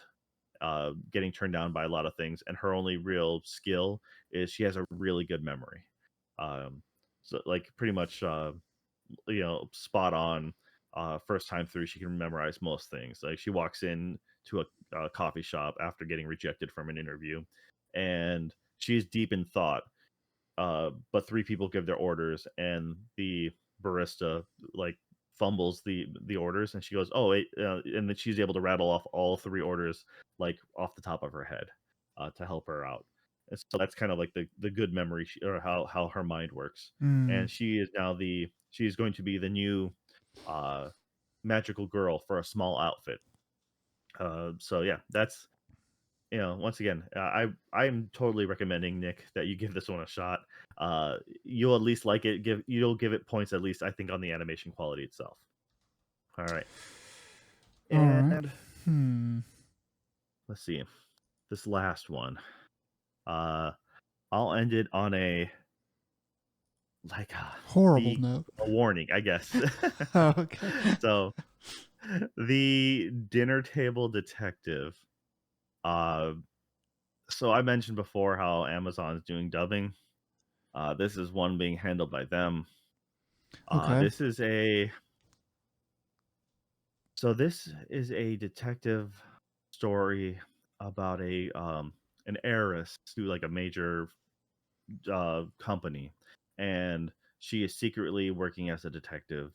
getting turned down by a lot of things, and her only real skill is she has a really good memory. Um, so like pretty much spot on. First time through, she can memorize most things. Like she walks in to a coffee shop after getting rejected from an interview, and she's deep in thought. But 3 people give their orders, and the barista like fumbles the orders, and she goes, "Oh wait," and then she's able to rattle off all 3 orders like off the top of her head to help her out. And so that's kind of like the good memory or how her mind works. Mm. And she is now she's going to be the new uh magical girl for a small outfit. So yeah, that's once again, I'm totally recommending Nick that you give this one a shot. You'll at least like it. You'll give it points at least, I think, on the animation quality itself. All right, All right. and Hmm. let's see this last one. Uh, I'll end it on a like Horrible the note. a warning, I guess. Oh, okay. So the dinner table detective. Uh, so I mentioned before how Amazon's doing dubbing. This is one being handled by them. Okay. This is a detective story about an heiress to like a major company, and she is secretly working as a detective.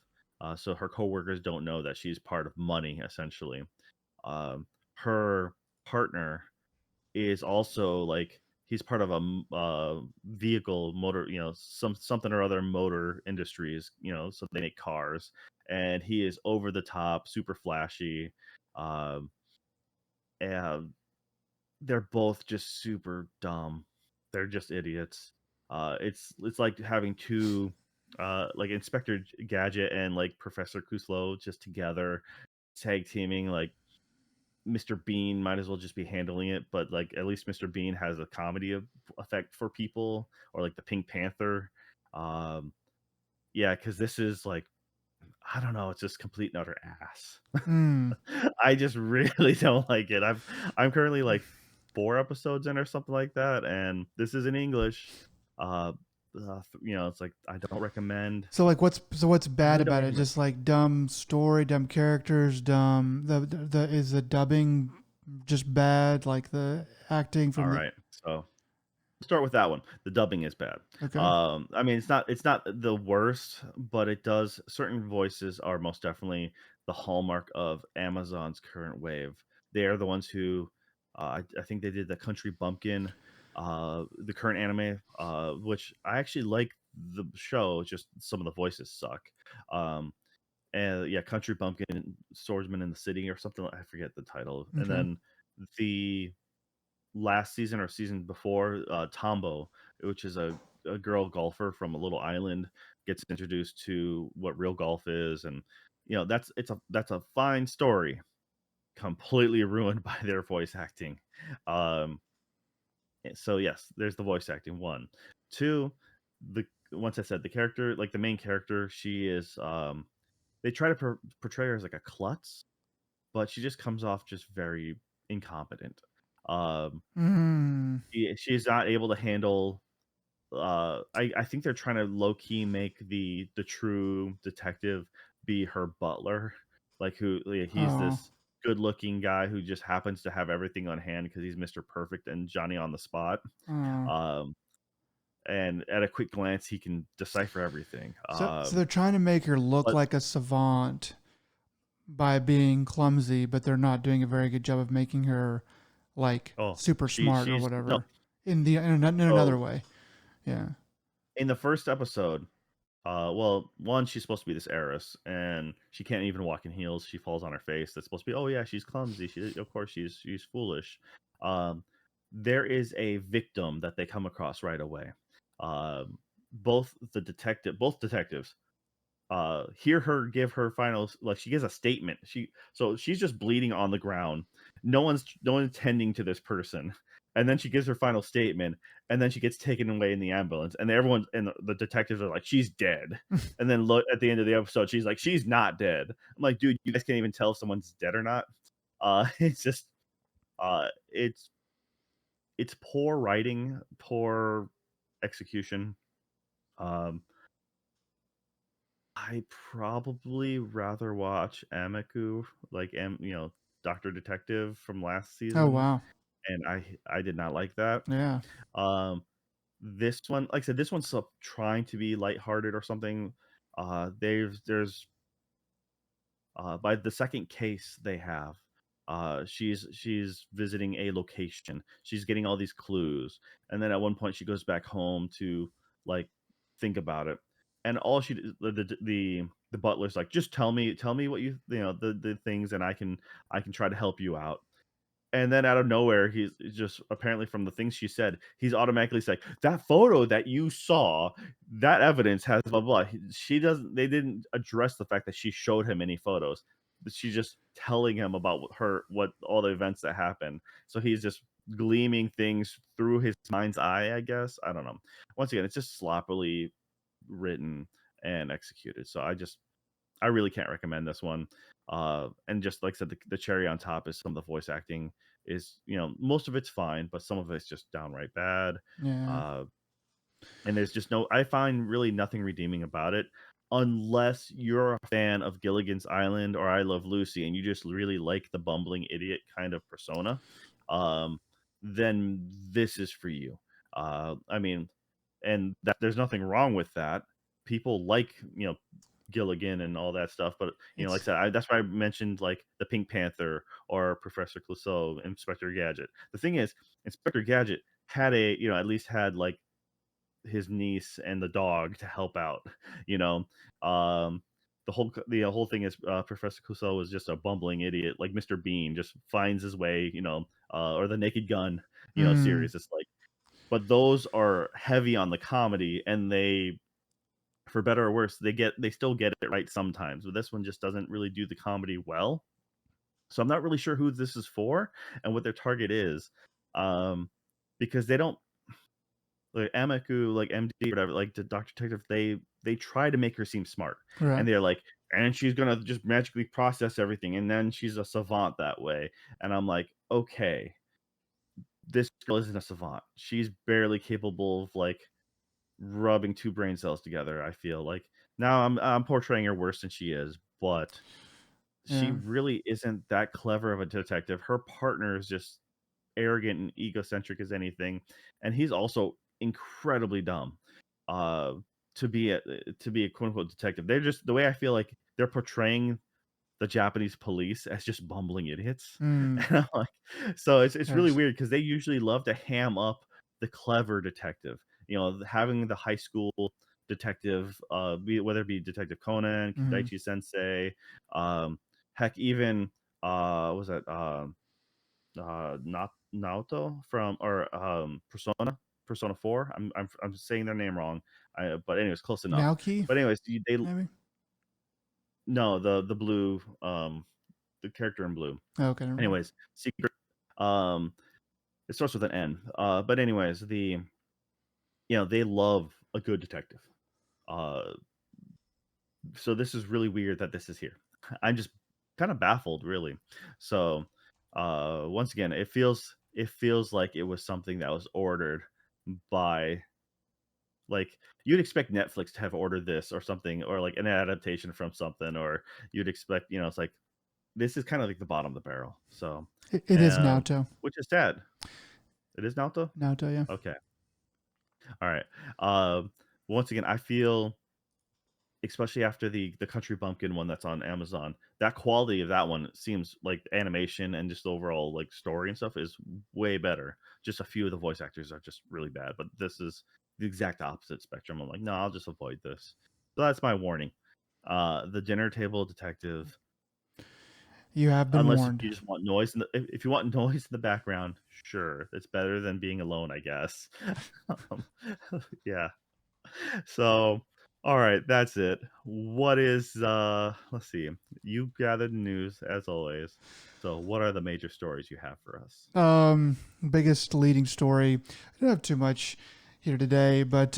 So her coworkers don't know that she's part of money, essentially. Her partner is also like he's part of a vehicle motor, something or other motor industries, so they make cars, and he is over the top, super flashy. Um, and they're both just super dumb. They're just idiots. It's like having two like Inspector Gadget and like Professor Kuslo just together tag teaming. Like Mr. Bean might as well just be handling it, but like at least Mr. Bean has a comedy effect for people, or like the Pink Panther. Um, yeah, because this is like I don't know, it's just complete and utter ass. Hmm. I just really don't like it. I'm currently like 4 episodes in or something like that, and this is in English. Uh, it's like I don't recommend. So like, what's I bad really don't about it? recommend. Just like dumb story, dumb characters, dumb. The is the dubbing just bad? Like the acting All from the. right, so start with that one. The dubbing is bad. Okay. I mean, it's not the worst, but it does certain voices are most definitely the hallmark of Amazon's current wave. They are the ones who I think they did the Country Bumpkin, the current anime, which I actually like the show. Just some of the voices suck. Um, and yeah, Country Bumpkin, Swordsman in the City, or something. I forget the title. And Okay. then the last season or season before, Tombo, which is a girl golfer from a little island, gets introduced to what real golf is, and that's a fine story, completely ruined by their voice acting. Um, so yes, there's the voice acting. One, two, the once I said the character, like the main character, she is they try to portray her as like a klutz, but she just comes off just very incompetent. Um, Hmm. she's not able to handle I think they're trying to low key make the true detective be her butler, like who like, he's Oh. this good looking guy who just happens to have everything on hand because he's Mr. Perfect and Johnny on the spot. Oh. Um, and at a quick glance, he can decipher everything. So they're trying to make her look But like a savant by being clumsy, but they're not doing a very good job of making her like oh, super smart or she's no. whatever in another So way. Yeah. in the first episode, well, one, she's supposed to be this heiress, and she can't even walk in heels. She falls on her face. That's supposed to be, oh yeah, she's clumsy. Of course, she's foolish. Um, there is a victim that they come across right away. Um, both detectives hear her give her final, like she gives a statement. She's just bleeding on the ground. No one's tending to this person, and then she gives her final statement, and then she gets taken away in the ambulance, and everyone and the detectives are like, she's dead. And then look at the end of the episode, she's like, she's not dead. I'm like, dude, you guys can't even tell if someone's dead or not. It's just it's poor writing, poor execution. um I probably rather watch Amiku, like Doctor Detective from last Oh season, wow. and I did not like that. Yeah. Um, this one, like I said, this one's trying to be lighthearted or something. There's by the second case they have, She's visiting a location. She's getting all these clues, and then at one point she goes back home to like think about it, and all the butler's like, just tell me what you know the things, and I can try to help you out. And then out of nowhere, he's just apparently from the things she said, he's automatically like, that photo that you saw, that evidence has blah blah. She doesn't. They didn't address the fact that she showed him any photos. But she's just telling him about what all the events that happened. So he's just gleaming things through his mind's eye. I guess I don't know. Once again, it's just sloppily written and executed. So I really can't recommend this one. And just like I said, the cherry on top is some of the voice acting is, most of it's fine, but some of it's just downright bad. Yeah. Uh, and there's just I find really nothing redeeming about it, unless you're a fan of Gilligan's Island or I Love Lucy and you just really like the bumbling idiot kind of persona. Um, then this is for you. I mean, and that there's nothing wrong with that. People like, Gilligan and all that stuff. But like I It's said, that's why I mentioned like the Pink Panther or Professor Clouseau, Inspector Gadget. The thing is, Inspector Gadget had at least had like his niece and the dog to help out. You know, um, the whole thing is Professor Clouseau was just a bumbling idiot, like Mr. Bean, just finds his way. Or the Naked Gun, mm, series. It's like, but those are heavy on the comedy, and for better or worse, they still get it right sometimes. But this one just doesn't really do the comedy well. So I'm not really sure who this is for and what their target is, um, because they don't like Amaku, like MD, whatever, like the Doctor Detective. They try to make her seem smart, right. and they're like, and she's gonna just magically process everything, and then she's a savant that way. And I'm like, okay, this girl isn't a savant. She's barely capable of like rubbing two brain cells together. I feel like now I'm portraying her worse than she is, but she Yeah. really isn't that clever of a detective. Her partner is just arrogant and egocentric as anything, and he's also incredibly dumb. Uh, to be a quote unquote detective, they're just the way I feel like they're portraying the Japanese police as just bumbling idiots. Mm, And I'm like, so it's really yes. weird because they usually love to ham up the clever detective. Having the high school detective, whether it be Detective Conan, Mm, Daichi Sensei, um, heck, even what was that not Naoto from or Persona 4. I'm saying their name wrong. But anyways, close enough. Naoki, But anyways, they maybe. no the blue the character in blue. Oh, okay, never mind. Anyways, secret. Um, it starts with an N. But anyways, they love a good detective. Uh, so this is really weird that this is here. I'm just kind of baffled, really. So, once again, it feels like it was something that was ordered by like you'd expect Netflix to have ordered this or something, or like an adaptation from something, or you'd expect, it's like this is kind of like the bottom of the barrel. So, It is Naoto. which is sad. It is Naoto? Naoto, yeah. Okay. All right. Once again, I feel, especially after the Country Bumpkin one that's on Amazon, that quality of that one seems like animation and just overall like story and stuff is way better. Just a few of the voice actors are just really bad, but this is the exact opposite spectrum. I'm like, no, I'll just avoid this. So that's my warning. The Dinner Table Detective, You have been unless warned. you just want noise if you want noise in the background, sure, it's better than being alone, I guess. um, yeah. So, all right, that's it. What is let's see. You gathered news as always. So, what are the major stories you have for us? Biggest leading story. I don't have too much here today, but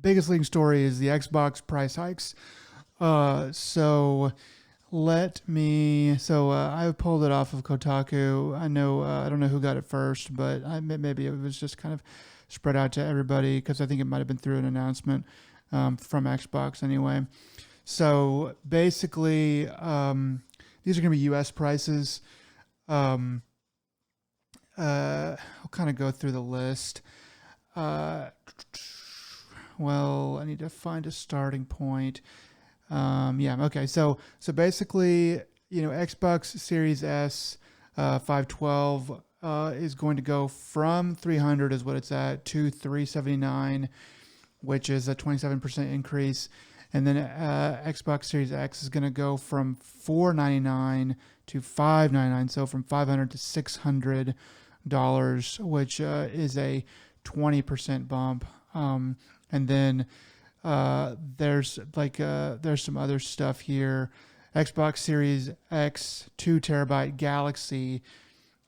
biggest leading story is the Xbox price hikes. So let me. So I pulled it off of Kotaku. I know. I don't know who got it first, but maybe it was just kind of spread out to everybody because I think it might have been through an announcement from Xbox anyway. So basically, these are going to be U.S. prices. Um, I'll kind of go through the list. Uh, well, I need to find a starting point. Yeah. Okay. So basically, Xbox Series S 512 is going to go from 300 is what it's at to 379, which is a 27% increase. And then Xbox Series X is going to go from 499 to 599, so from 500 to $600, which is a 20% bump. And then there's some other stuff here. Xbox Series X 2 terabyte Galaxy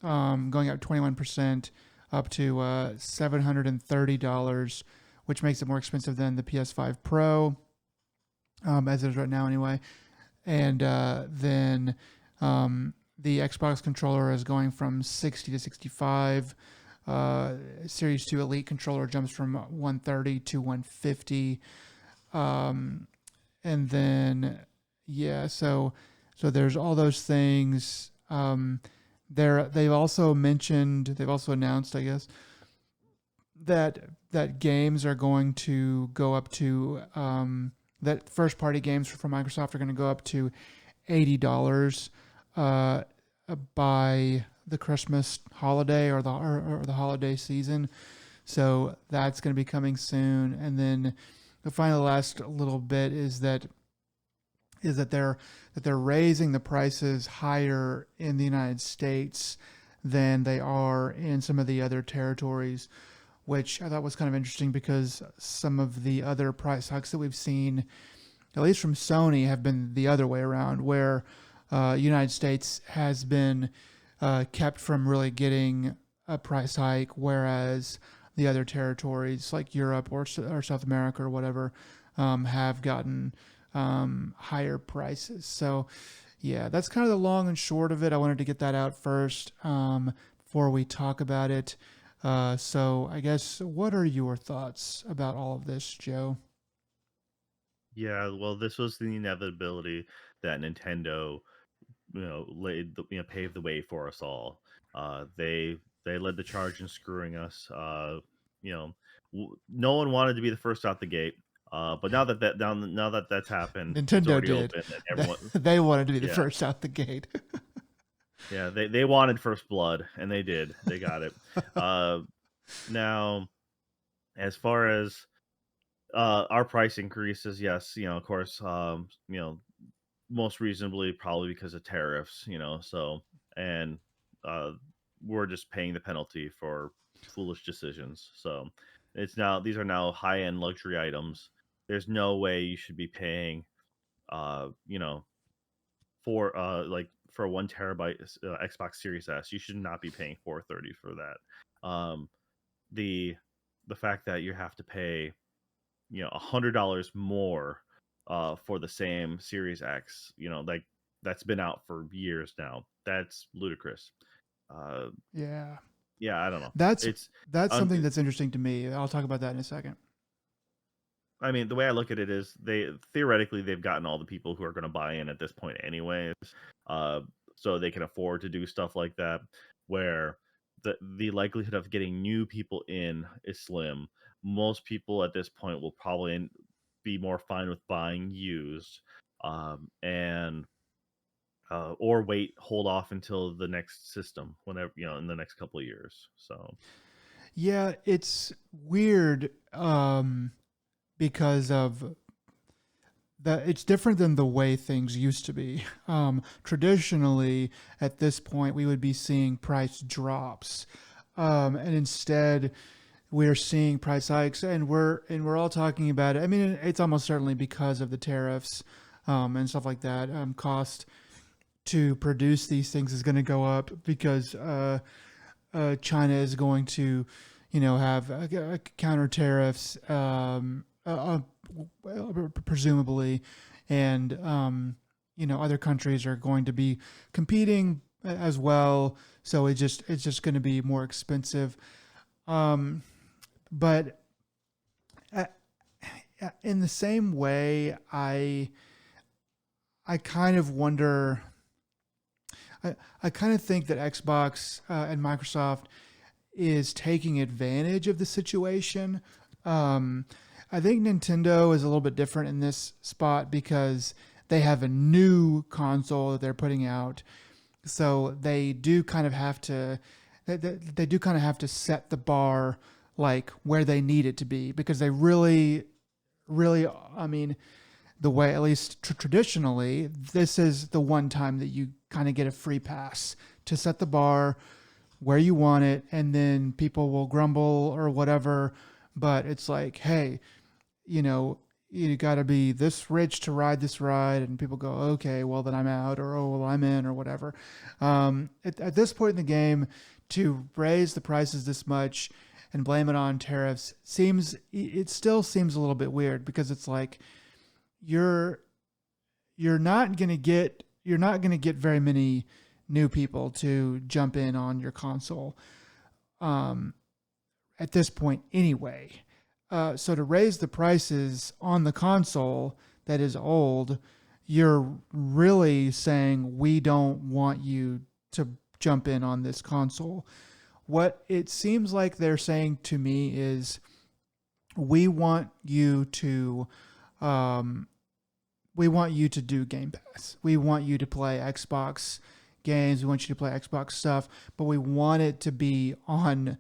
going up 21% up to $730, which makes it more expensive than the PS5 Pro, as it is right now anyway. And then the Xbox controller is going from 60 to 65. Series 2 Elite controller jumps from 130 to 150. And then, yeah, so there's all those things. They've also announced, I guess, that games are going to go up to that first party games from Microsoft are going to go up to $80 by the Christmas holiday or the holiday season. So that's going to be coming soon. And then the final last little bit is that they're raising the prices higher in the United States than they are in some of the other territories, which I thought was kind of interesting because some of the other price hikes that we've seen, at least from Sony, have been the other way around, where United States has been kept from really getting a price hike, whereas the other territories like Europe or South America or whatever have gotten higher prices. So yeah, that's kind of the long and short of it. I wanted to get that out first before we talk about it. So I guess, what are your thoughts about all of this, Joe? Yeah, well, this was the inevitability that Nintendo, paved the way for us all. They led the charge in screwing us. You know, no one wanted to be the first out the gate. But now that that's happened, it's Nintendo already did. open, and everyone, They wanted to be the yeah, first out the gate. yeah, they wanted first blood, and they did. They got it. Uh, Now, as far as our price increases, yes, of course, most reasonably probably because of tariffs, so and uh we're just paying the penalty for foolish decisions. So these are now high-end luxury items. There's no way you should be paying uh you know for like for a 1 terabyte Xbox Series S. You should not be paying 430 for that. The the fact that you have to pay $100 more for the same Series X, like that's been out for years now. That's ludicrous. Uh, Yeah, yeah, I don't know. that's It's that's un- something that's interesting to me. I'll talk about that in a second. I mean, the way I look at it is they've gotten all the people who are going to buy in at this point anyways. Uh, so they can afford to do stuff like that, where the likelihood of getting new people in is slim. Most people at this point will probably be more fine with buying used, and or hold off until the next system, whenever in the next couple of years. So Yeah, it's weird because of that. It's different than the way things used to be. Traditionally, at this point, we would be seeing price drops, and instead, we're seeing price hikes, and we're all talking about it. I mean, it's almost certainly because of the tariffs and stuff like that. Cost to produce these things is going to go up because China is going to, have counter tariffs, presumably, and other countries are going to be competing as well. So it's just going to be more expensive. Um, but uh, in the same way, I kind of wonder. I kind of think that Xbox and Microsoft is taking advantage of the situation. Um, I think Nintendo is a little bit different in this spot because they have a new console that they're putting out, so they do kind of have to set the bar like where they need it to be, because they really, I mean, the way, at least traditionally, this is the one time that you kind of get a free pass to set the bar where you want it, and then people will grumble or whatever, but it's like, hey, you know, you got to be this rich to ride this ride, and people go, okay, well then I'm out, or oh well I'm in, or whatever. At this point in the game, to raise the prices this much and blame it on tariffs it still seems a little bit weird, because it's like you're you're not gonna get very many new people to jump in on your console, um, at this point anyway. So to raise the prices on the console that is old, you're really saying we don't want you to jump in on this console. What it seems like they're saying to me is we want you to um, we want you to do Game Pass. We want you to play Xbox games. We want you to play Xbox stuff, but we want it to be on,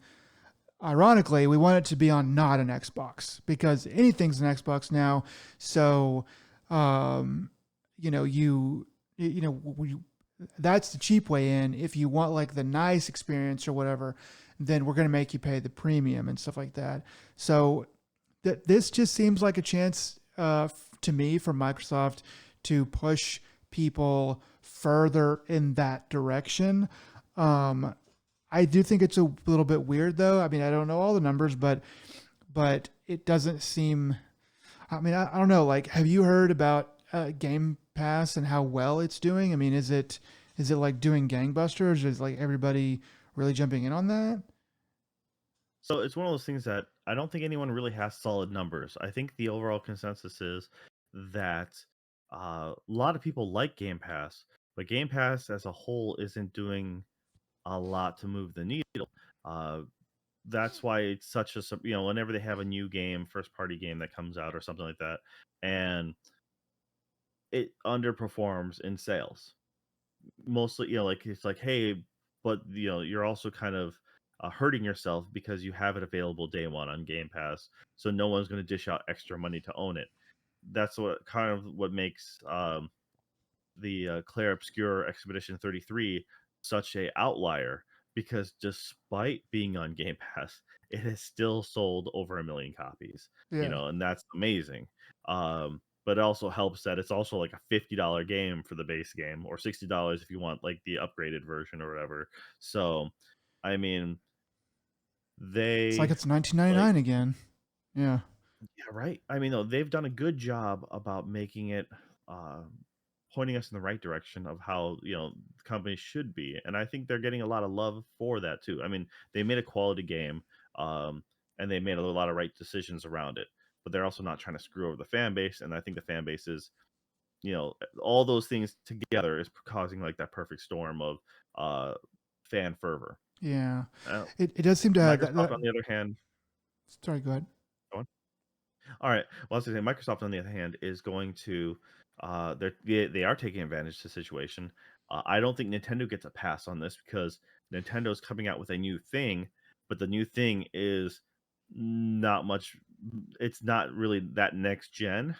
ironically, we want it to be on not an Xbox, because anything's an Xbox now. So, um, you know, you know, that's the cheap way in. If you want like the nice experience or whatever, then we're going to make you pay the premium and stuff like that. So this just seems like a chance, to me, for Microsoft to push people further in that direction. Um, I do think it's a little bit weird, though. I mean, I don't know all the numbers, but it doesn't seem. I mean, I don't know. Like, have you heard about Game Pass and how well it's doing? I mean, is it like doing gangbusters? Is like everybody really jumping in on that? So it's one of those things that I don't think anyone really has solid numbers. I think the overall consensus is that a lot of people like Game Pass, but Game Pass as a whole isn't doing a lot to move the needle. Uh, that's why it's such a whenever they have a new game, first party game that comes out or something like that, and it underperforms in sales. Mostly, like it's like, hey, but you're also kind of hurting yourself because you have it available day one on Game Pass, so no one's going to dish out extra money to own it. That's what makes the Claire Obscure Expedition 33 such a outlier, because despite being on Game Pass, it has still sold over 1 million copies. Yeah, And that's amazing. But it also helps that it's also like a $50 game for the base game, or $60 if you want like the upgraded version or whatever. So, I mean, it's like they it's like 1999 again. Yeah, yeah, right. I mean, though, they've done a good job about making it, uh, pointing us in the right direction of how companies should be, and I think they're getting a lot of love for that too. I mean, they made a quality game, and they made a lot of right decisions around it, but they're also not trying to screw over the fan base. And I think the fan base is, all those things together is causing like that perfect storm of uh, fan fervor. yeah. Uh, It does seem to have Microsoft, on the other hand, sorry, go ahead. all right. Well, I was going to say Microsoft, on the other hand, is going to they are taking advantage of the situation. I don't think Nintendo gets a pass on this, because Nintendo's coming out with a new thing, but the new thing is not much. It's not really that next gen,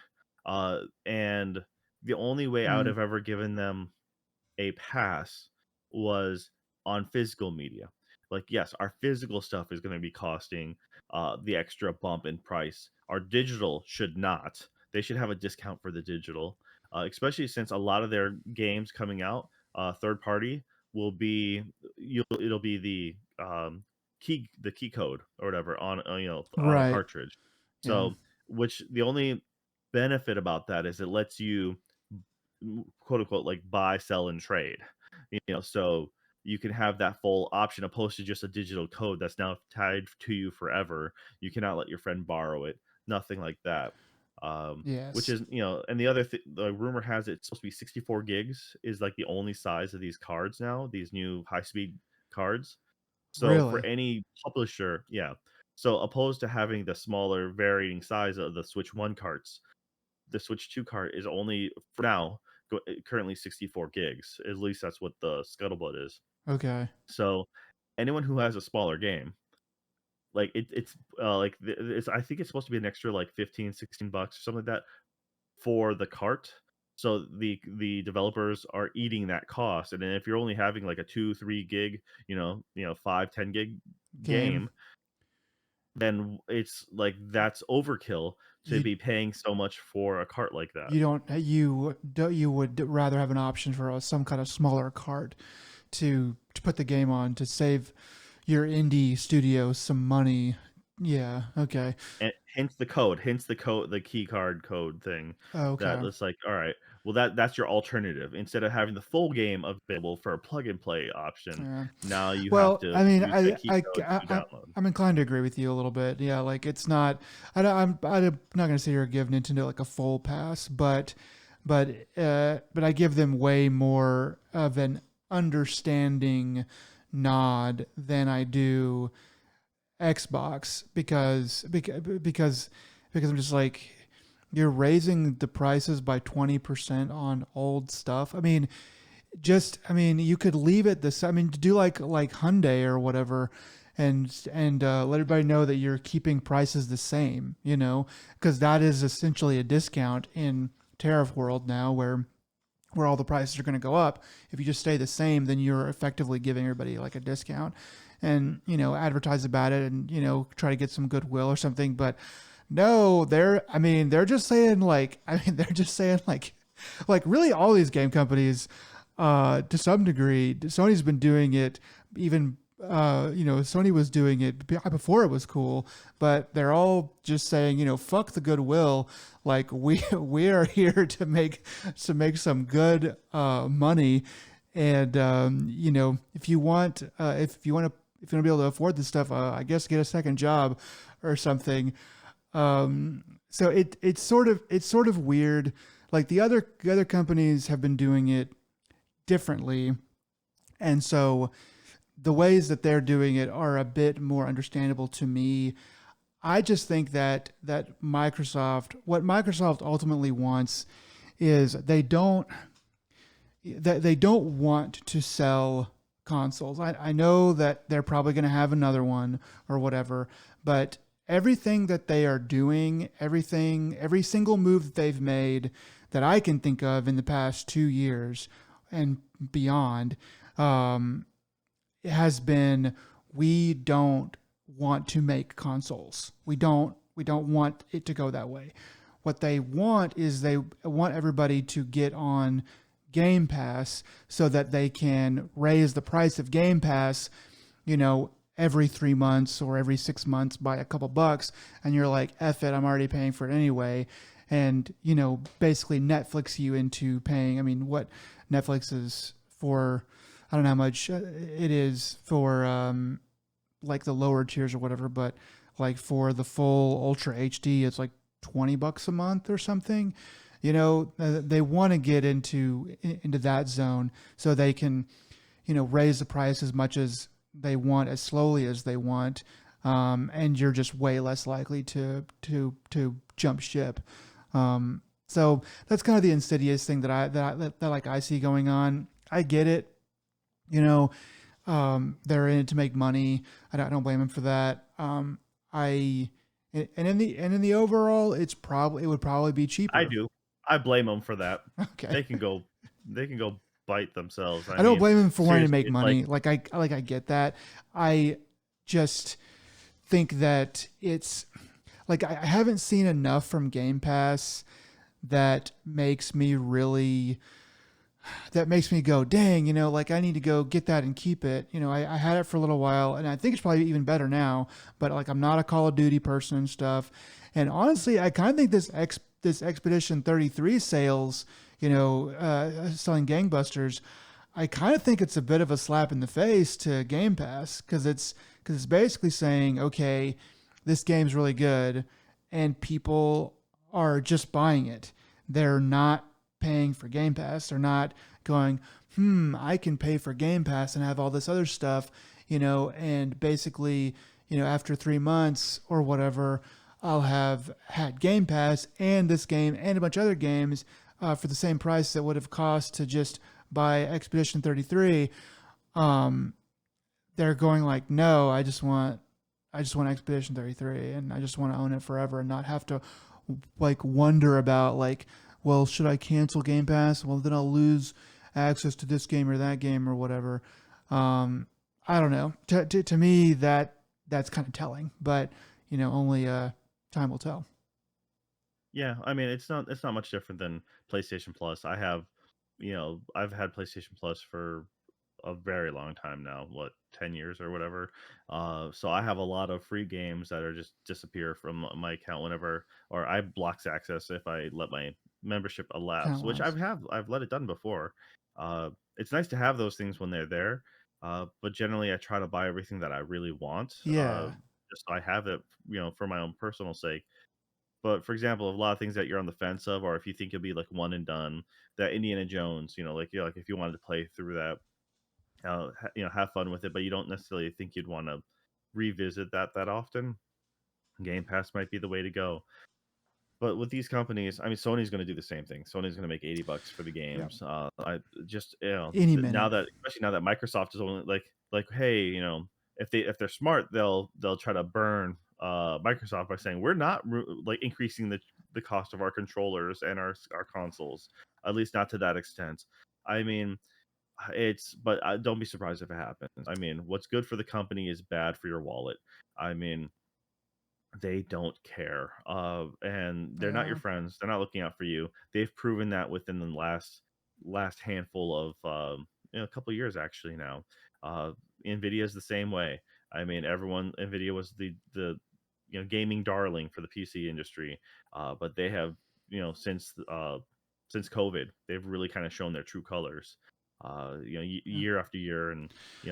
and the only way I would Mm, have ever given them a pass was on physical media. Like, yes, our physical stuff is going to be costing the extra bump in price. Our digital should not. They should have a discount for the digital, especially since a lot of their games coming out, third party, will be it'll be the key code or whatever on on a right. cartridge. Yeah. So, which the only benefit about that is it lets you quote unquote like buy, sell, and trade. So you can have that full option opposed to just a digital code that's now tied to you forever. You cannot let your friend borrow it, nothing like that. Which Yes. is, and the rumor has it's supposed to be 64 gigs is like the only size of these cards now, these new high speed cards. So for Really. any publisher, yeah. So opposed to having the smaller varying size of the Switch 1 carts, the Switch 2 cart is only for now currently 64 gigs. At least that's what the scuttlebutt is. Okay. So anyone who has a smaller game, like it's I think it's supposed to be an extra like 15, $16 or something like that for the cart. So the developers are eating that cost, and then if you're only having like a 2, 3 gig, 5, 10 gig Game. game, then it's like that's overkill to You be paying so much for a cart like that. you would rather have an option for some kind of smaller cart to put the game on to save your indie studio some money. Yeah. Okay. And hence the key card code thing. That Okay. it's like, all right, well that's your alternative. Instead of having the full game available for a plug and play option, Yeah. now you have Well, to I mean, use that key code to download. I'm inclined to agree with you a little bit. Yeah, like it's not. I'm not going to say you're giving Nintendo like a full pass, but I give them way more of an understanding nod than I do Xbox because I'm just like you're raising the prices by 20% on old stuff. I mean, you could leave it this. I mean, to do like Hyundai or whatever, and let everybody know that you're keeping prices the same. Because that is essentially a discount in tariff world now, where all the prices are going to go up. If you just stay the same, then you're effectively giving everybody like a discount, and advertise about it, and try to get some goodwill or something. But no, they're just saying like really all these game companies to some degree. Sony's been doing it even Sony was doing it before it was cool, but they're all just saying, fuck the goodwill. Like we are here to make some good money, and if you want to be able to afford this stuff, I guess get a second job or something. So it's sort of weird. Like the other companies have been doing it differently, and so the ways that they're doing it are a bit more understandable to me. I just think that what Microsoft ultimately wants is they don't want to sell consoles. I know that they're probably going to have another one or whatever, but everything that they are doing, every single move that they've made that I can think of in the past 2 years and beyond, has been, we don't want to make consoles. We don't want it to go that way. What they want is they want everybody to get on Game Pass so that they can raise the price of Game Pass, every 3 months or every 6 months by a couple bucks. And you're like, F it, I'm already paying for it anyway. And, basically Netflix you into paying. I mean, what Netflix is for, I don't know how much it is for like the lower tiers or whatever, but like for the full Ultra HD, it's like $20 a month or something. They want to get into that zone so they can, raise the price as much as they want, as slowly as they want, and you're just way less likely to jump ship. So that's kind of the insidious thing that like I see going on. I get it. They're in it to make money. I don't blame them for that. In the overall, it would probably be I cheaper. do. I blame them for that. Okay. They can go bite themselves. I I don't mean, blame them for wanting to seriously, make it's like money. I get that. I just think that it's like I haven't seen enough from Game Pass that makes me go, dang, like I need to go get that and keep it. I had it for a little while, and I think it's probably even better now, but like I'm not a Call of Duty person and stuff. And honestly, I kind of think this Expedition 33 sales, selling gangbusters, I kind of think it's a bit of a slap in the face to Game Pass because it's basically saying, okay, this game's really good, and people are just buying it. They're not paying for Game Pass. They're not going, I can pay for Game Pass and have all this other stuff, and basically, after 3 months or whatever, I'll have had Game Pass and this game and a bunch of other games for the same price that would have cost to just buy Expedition 33. Um, they're going like, no, I just want Expedition 33 and I just want to own it forever and not have to like wonder about like, well, should I cancel Game Pass? Well, then I'll lose access to this game or that game or whatever. I don't know. To me, that's kind of telling, but only time will tell. Yeah, I mean, it's not much different than PlayStation Plus. I've had PlayStation Plus for a very long time now, what, 10 years or whatever. So I have a lot of free games that are just disappear from my account whenever, or I blocks access if I let my membership Kind elapse, of which less. I've let it done before. It's nice to have those things when they're there, but generally I try to buy everything that I really want, Yeah. just so I have it, for my own personal sake. But for example, a lot of things that you're on the fence of, or if you think you'll be like one and done, that Indiana Jones, like if you wanted to play through that, have fun with it, but you don't necessarily think you'd want to revisit that often. Game Pass might be the way to go. But with these companies, I mean, Sony's going to do the same thing. Sony's going to make $80 for the Yeah. games. I just, Any now minute. that, especially now that Microsoft is only like, hey, if they're smart, they'll try to burn Microsoft by saying we're not like increasing the cost of our controllers and our consoles, at least not to that extent. I mean, but don't be surprised if it happens. I mean, what's good for the company is bad for your wallet. I mean, they don't care, and they're not your Yeah. friends. They're not looking out for you. They've proven that within the last handful of a couple of years actually now. Uh, Nvidia is the same way. I mean, Nvidia was the gaming darling for the PC industry, but they have since COVID, they've really kind of shown their true colors. Yeah. Year after year, and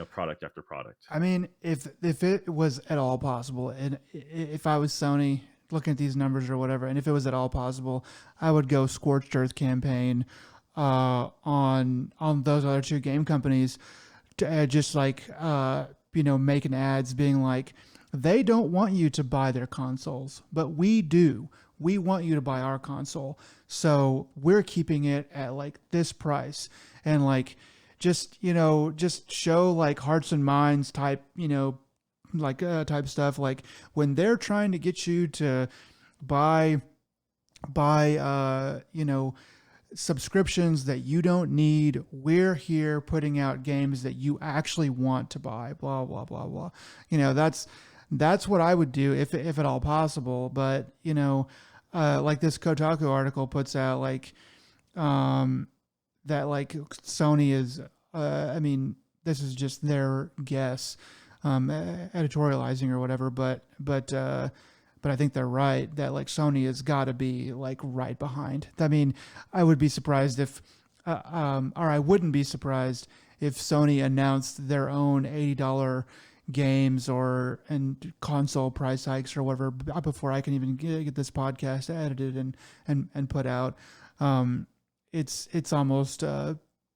product after product. I mean, if it was at all possible, and if I was Sony looking at these numbers or whatever, and if it was at all possible, I would go scorched earth campaign on those other two game companies to just like making ads being like they don't want you to buy their consoles, but we do. We want you to buy our console, so we're keeping it at like this price, and like just show like hearts and minds type like type stuff like when they're trying to get you to buy subscriptions that you don't need. We're here putting out games that you actually want to buy. Blah blah blah blah. That's what I would do if at all possible. But like this Kotaku article puts out like that like Sony is. I mean, this is just their guess, editorializing or whatever. But I think they're right that like Sony has got to be like right behind. I mean, I would be surprised if, or I wouldn't be surprised if Sony announced their own $80 games or and console price hikes or whatever before I can even get this podcast edited and put out. Um, it's almost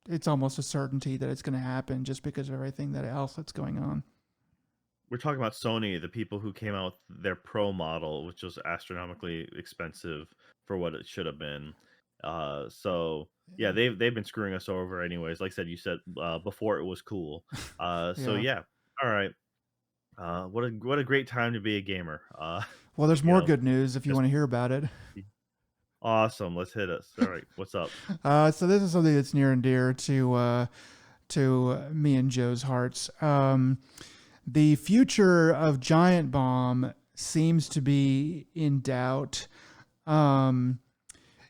it's almost a certainty that it's going to happen just because of everything that else that's going on. We're talking about Sony, the people who came out with their Pro model, which was astronomically expensive for what it should have been. So yeah, they've been screwing us over anyways. Like I said, you said before it was cool. So Yeah. yeah, all right. What a great time to be a gamer. Well, there's You more know, good news if you just want to hear about it. awesome. Let's hit us. All right, what's up? So this is something that's near and dear to me and Joe's hearts. The future of Giant Bomb seems to be in doubt. Um,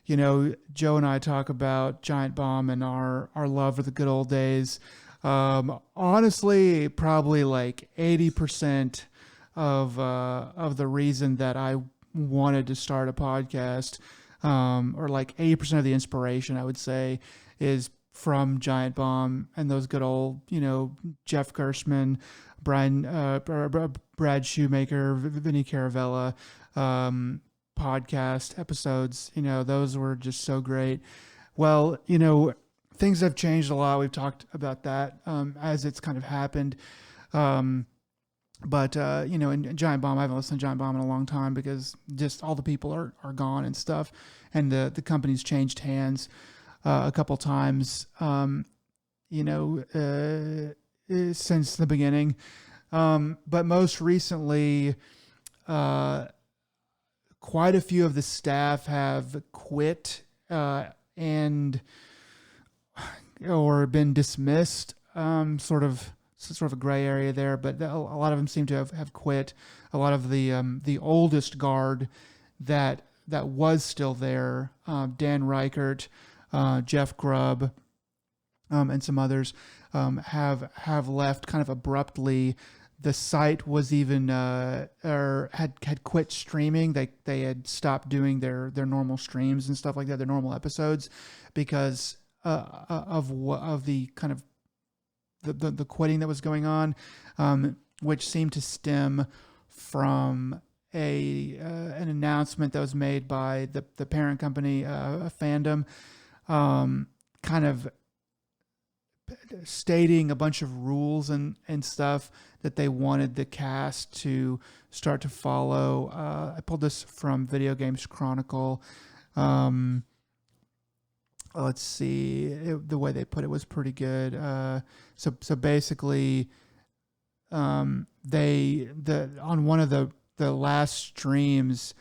Joe and I talk about Giant Bomb and our love for the good old days. Honestly, probably like 80% of the reason that I wanted to start a podcast, or like 80% of the inspiration, I would say, is from Giant Bomb and those good old, Jeff Gershman, Brad Shoemaker, Vinny Caravella, podcast episodes. Those were just so great. Well, things have changed a lot. We've talked about that as it's kind of happened. Um, But in Giant Bomb, I haven't listened to Giant Bomb in a long time because just all the people are gone and stuff, and the company's changed hands a couple times. Since the beginning. But most recently, uh, quite a few of the staff have quit and or been dismissed. Sort of a gray area there, but a lot of them seem to have quit. A lot of the oldest guard that was still there, Dan Reichert, Jeff Grubb, and some others have left kind of abruptly. The site was even or had quit streaming. They had stopped doing their normal streams and stuff like that, their normal episodes, because of the kind of the quitting that was going on, which seemed to stem from an announcement that was made by the parent company, Fandom, kind of stating a bunch of rules and stuff that they wanted the cast to start to follow. I pulled this from Video Games Chronicle. Um, let's see, the way they put it was pretty good. So basically, they the on one of the last streams,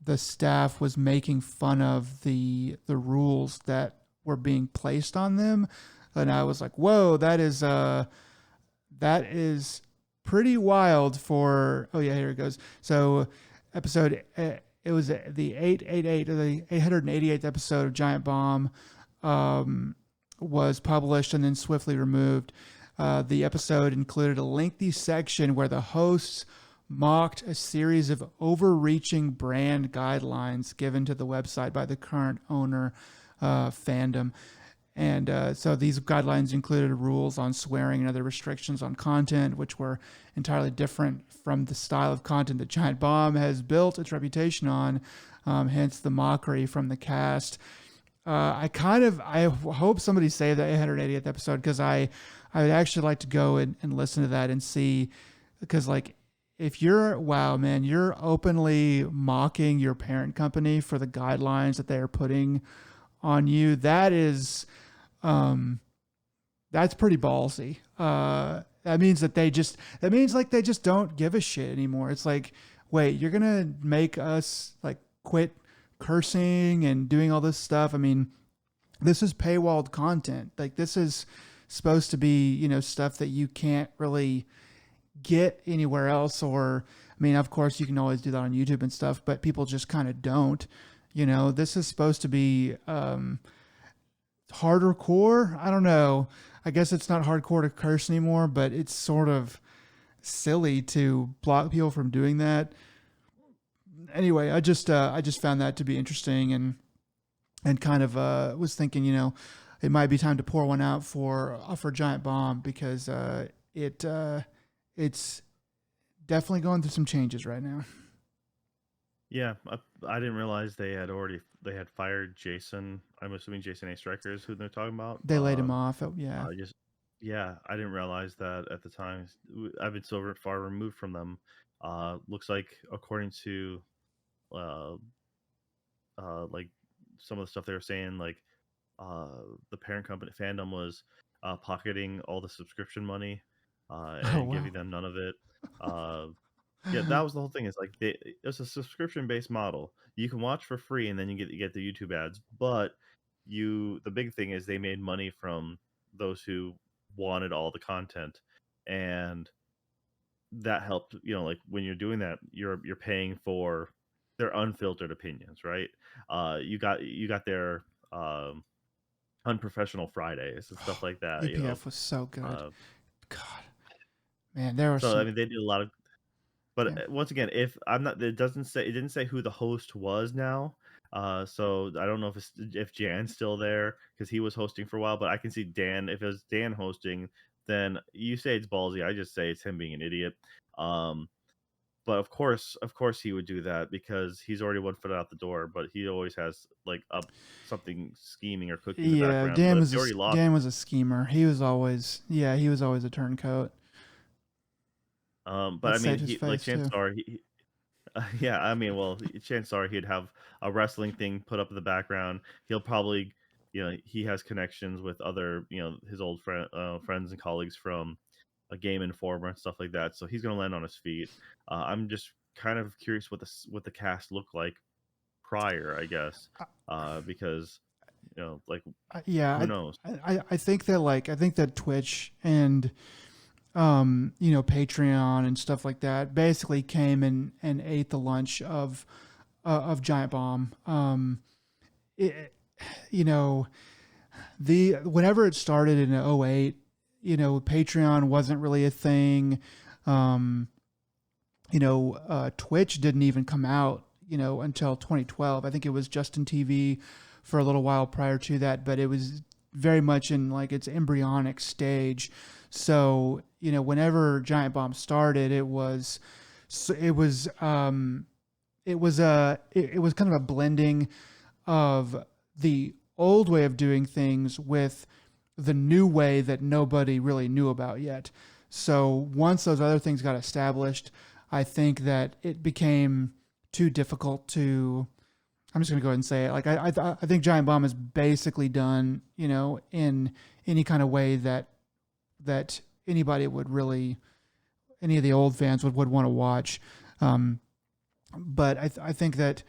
the staff was making fun of the rules that were being placed on them, and I was like, "Whoa, that is pretty wild for." Oh yeah, here it goes. So, episode it was the 888 or the 888th episode of Giant Bomb, was published and then swiftly removed. The episode included a lengthy section where the hosts mocked a series of overreaching brand guidelines given to the website by the current owner, Fandom. And so these guidelines included rules on swearing and other restrictions on content, which were entirely different from the style of content that Giant Bomb has built its reputation on, hence the mockery from the cast. I hope somebody saved that 880th episode, because I would actually like to go and listen to that and see, because like, if wow man, you're openly mocking your parent company for the guidelines that they are putting on you, um that's pretty ballsy. That means like they just don't give a shit anymore. It's like, wait, you're gonna make us like quit cursing and doing all this stuff? I mean, this is paywalled content. Like, this is supposed to be, stuff that you can't really get anywhere else. Or, I mean, of course, you can always do that on YouTube and stuff, but people just kind of don't. This is supposed to be harder core. I don't know. I guess it's not hardcore to curse anymore, but it's sort of silly to block people from doing that. Anyway, I just found that to be interesting, and kind of was thinking, it might be time to pour one out for Giant Bomb, because it's definitely going through some changes right now. Yeah, I didn't realize they had fired Jason. I'm assuming Jason A. Striker is who they're talking about. They laid him off. Oh, yeah. Just yeah, I didn't realize that at the time. I've been so far removed from them. Looks like according to uh, like some of the stuff they were saying, like uh, the parent company Fandom was pocketing all the subscription money Oh, and wow. giving them none of it. Uh, yeah, that was the whole thing. Is like it's a subscription based model. You can watch for free, and then you get the YouTube ads. But the big thing is they made money from those who wanted all the content, and that helped. Like when you're doing that, you're paying for their unfiltered opinions, right? You got their unprofessional Fridays and stuff like that. APF was so good. Uh, God, man, there were so I some. mean, they did a lot of. But Yeah. once again, if I'm not, it didn't say who the host was now. So I don't know if Jan's still there, because he was hosting for a while. But I can see Dan. If it was Dan hosting, then you say it's ballsy. I just say it's him being an idiot. Um, but of course, he would do that because he's already one foot out the door. But he always has like something scheming or cooking in the Yeah, background. But if he already lost, Dan was a schemer. He was always a turncoat. But That I mean, saved his he like face too. chances are yeah, I mean, well, chances are he'd have a wrestling thing put up in the background. He'll probably, he has connections with other, his old friends and colleagues from a Game Informer and stuff like that. So he's going to land on his feet. I'm just kind of curious what the cast looked like prior, I guess, because like who Yeah, knows? I think that like I think that Twitch and Patreon and stuff like that basically came and ate the lunch of Giant Bomb. It, you know, the whenever it started in '08, Patreon wasn't really a thing. Um, Twitch didn't even come out, until 2012. I think it was Justin TV for a little while prior to that, but it was very much in like its embryonic stage. So, whenever Giant Bomb started, it was it was kind of a blending of the old way of doing things with the new way that nobody really knew about yet. So once those other things got established, I think that it became too difficult to. I'm just going to go ahead and say it. Like I think Giant Bomb is basically done, in any kind of way that anybody would really, any of the old fans would want to watch. Um, but I think that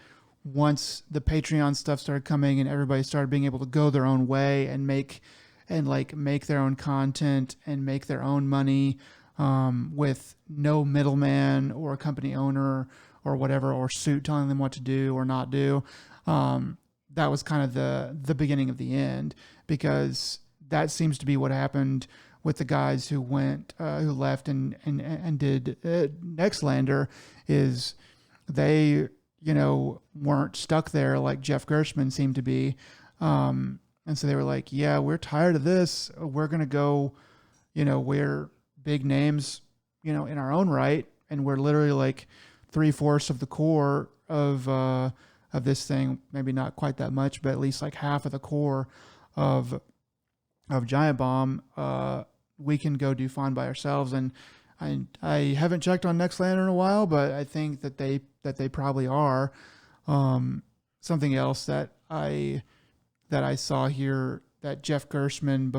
once the Patreon stuff started coming and everybody started being able to go their own way and make their own content and make their own money, with no middleman or company owner or whatever or suit telling them what to do or not do, that was kind of the beginning of the end, because that seems to be what happened with the guys who left and did Nextlander. Is they weren't stuck there like Jeff Gershman seemed to be, and so they were like, yeah, we're tired of this, we're gonna go, we're big names, in our own right, and we're literally like 3/4 of the core of this thing, maybe not quite that much, but at least like half of the core of Giant Bomb. We can go do fine by ourselves. And I haven't checked on Nextlander in a while, but I think that they probably are. Something else that I saw here, that Jeff Gershman,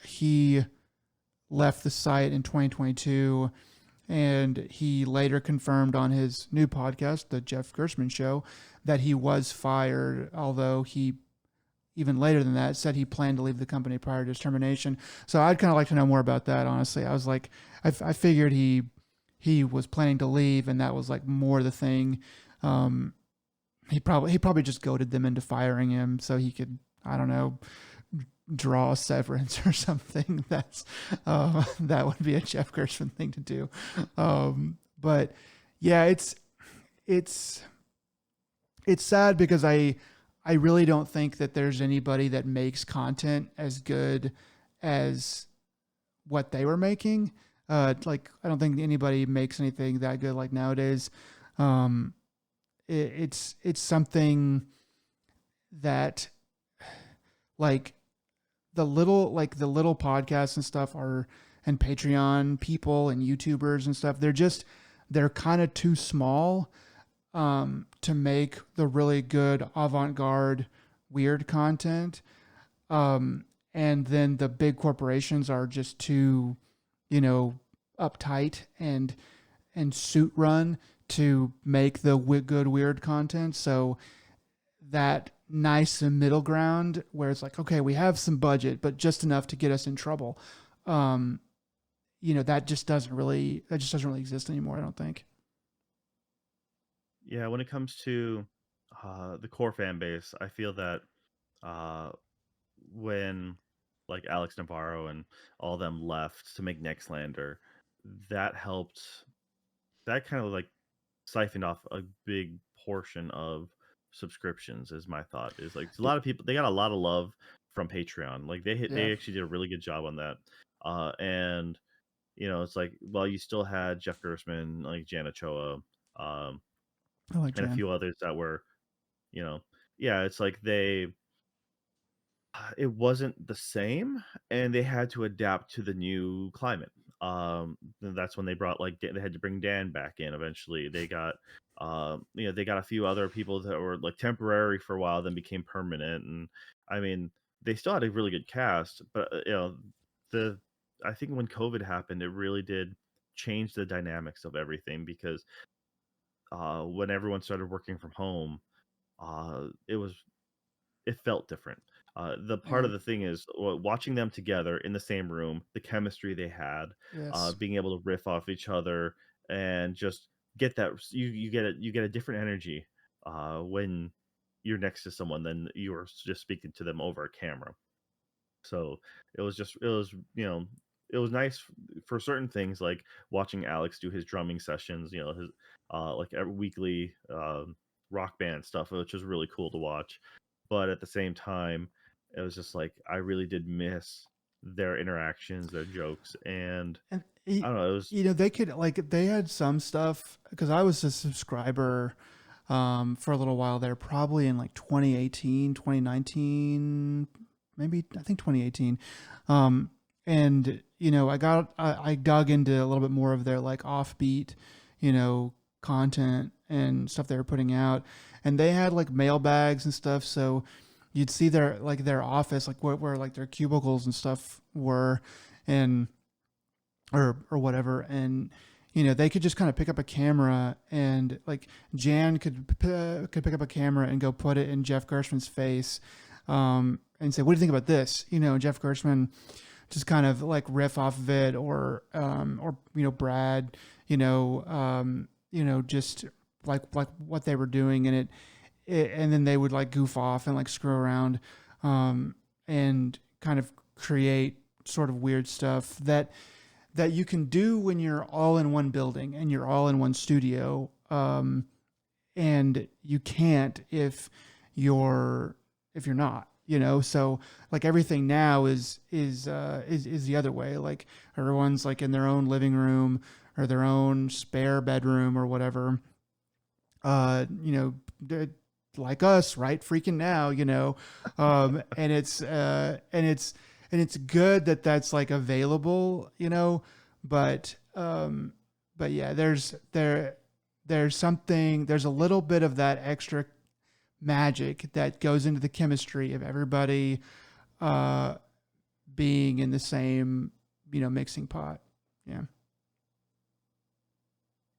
he left the site in 2022, and he later confirmed on his new podcast, the Jeff Gershman Show, that he was fired, although he even later than that said he planned to leave the company prior to his termination. So I'd kind of like to know more about that. Honestly, I was like, I figured he was planning to leave, and that was like more the thing. Um, he probably just goaded them into firing him so he could, I don't know, draw a severance or something. That would be a Jeff Gershman thing to do. But yeah, it's it's sad because I really don't think that there's anybody that makes content as good as what they were making. Like I don't think anybody makes anything that good like nowadays. Um, it's something that like the little podcasts and stuff are, and Patreon people and YouTubers and stuff. They're kind of too small, to make the really good avant-garde weird content. And then the big corporations are just too, you know, uptight and suit run to make the good weird content. So that nice middle ground where it's like, okay, we have some budget, but just enough to get us in trouble. Um, that just doesn't really exist anymore. I don't think. Yeah, when it comes to the core fan base, I feel that uh, when like Alex Navarro and all them left to make Nextlander, that helped. That kind of like siphoned off a big portion of subscriptions. Is my thought. Is like a lot of people, they got a lot of love from Patreon. Like Yeah, they actually did a really good job on that. And it's like, well, you still had Jeff Gerstmann, like Jana Choa, um, I like and a Jan. few others that were, you know, yeah, it's like it wasn't the same, and they had to adapt to the new climate. then that's when they brought like they had to bring Dan back in. Eventually, they got they got a few other people that were like temporary for a while, then became permanent. And I mean, they still had a really good cast, but the I think when COVID happened, it really did change the dynamics of everything because when everyone started working from home, it was it felt different. The part Yeah. of the thing is watching them together in the same room, the chemistry they had, Yes. being able to riff off each other and just get that you get a different energy when you're next to someone than you're just speaking to them over a camera. So it was it was nice for certain things like watching Alex do his drumming sessions, his like every weekly rock band stuff, which was really cool to watch. But at the same time, it was just like I really did miss their interactions, their jokes, and And I don't know, it was they could like they had some stuff because I was a subscriber for a little while there, probably in like 2018, 2019, maybe I think 2018. Um, and I dug into a little bit more of their like offbeat, content and stuff they were putting out, and they had like mailbags and stuff. So you'd see their office, like where like their cubicles and stuff were, and or whatever, and they could just kind of pick up a camera and like Jan could pick up a camera and go put it in Jeff Gershman's face, and say, "What do you think about this?" And Jeff Gershman just kind of like riff off of it, or Brad, just like what they were doing, and and then they would like goof off and like screw around, and kind of create sort of weird stuff that you can do when you're all in one building and you're all in one studio, and you can't if you're not, so like everything now is the other way. Like everyone's like in their own living room or their own spare bedroom or whatever, they're like us right freaking now, and it's good that that's like available, but yeah, there's a little bit of that extra magic that goes into the chemistry of everybody uh being in the same, mixing pot. Yeah.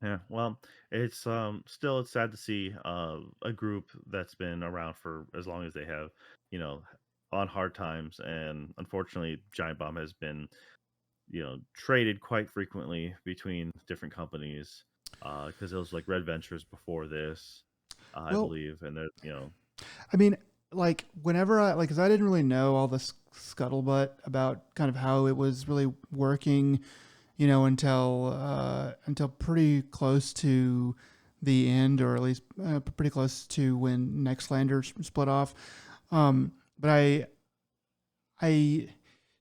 yeah. Well, it's still it's sad to see a group that's been around for as long as they have, you know, on hard times, and unfortunately, Giant Bomb has been traded quite frequently between different companies because it was like Red Ventures before this, I Well, believe, and they're I mean, like whenever cause I didn't really know all the scuttlebutt about kind of how it was really working, until pretty close to the end, or at least pretty close to when Nextlander split off. But I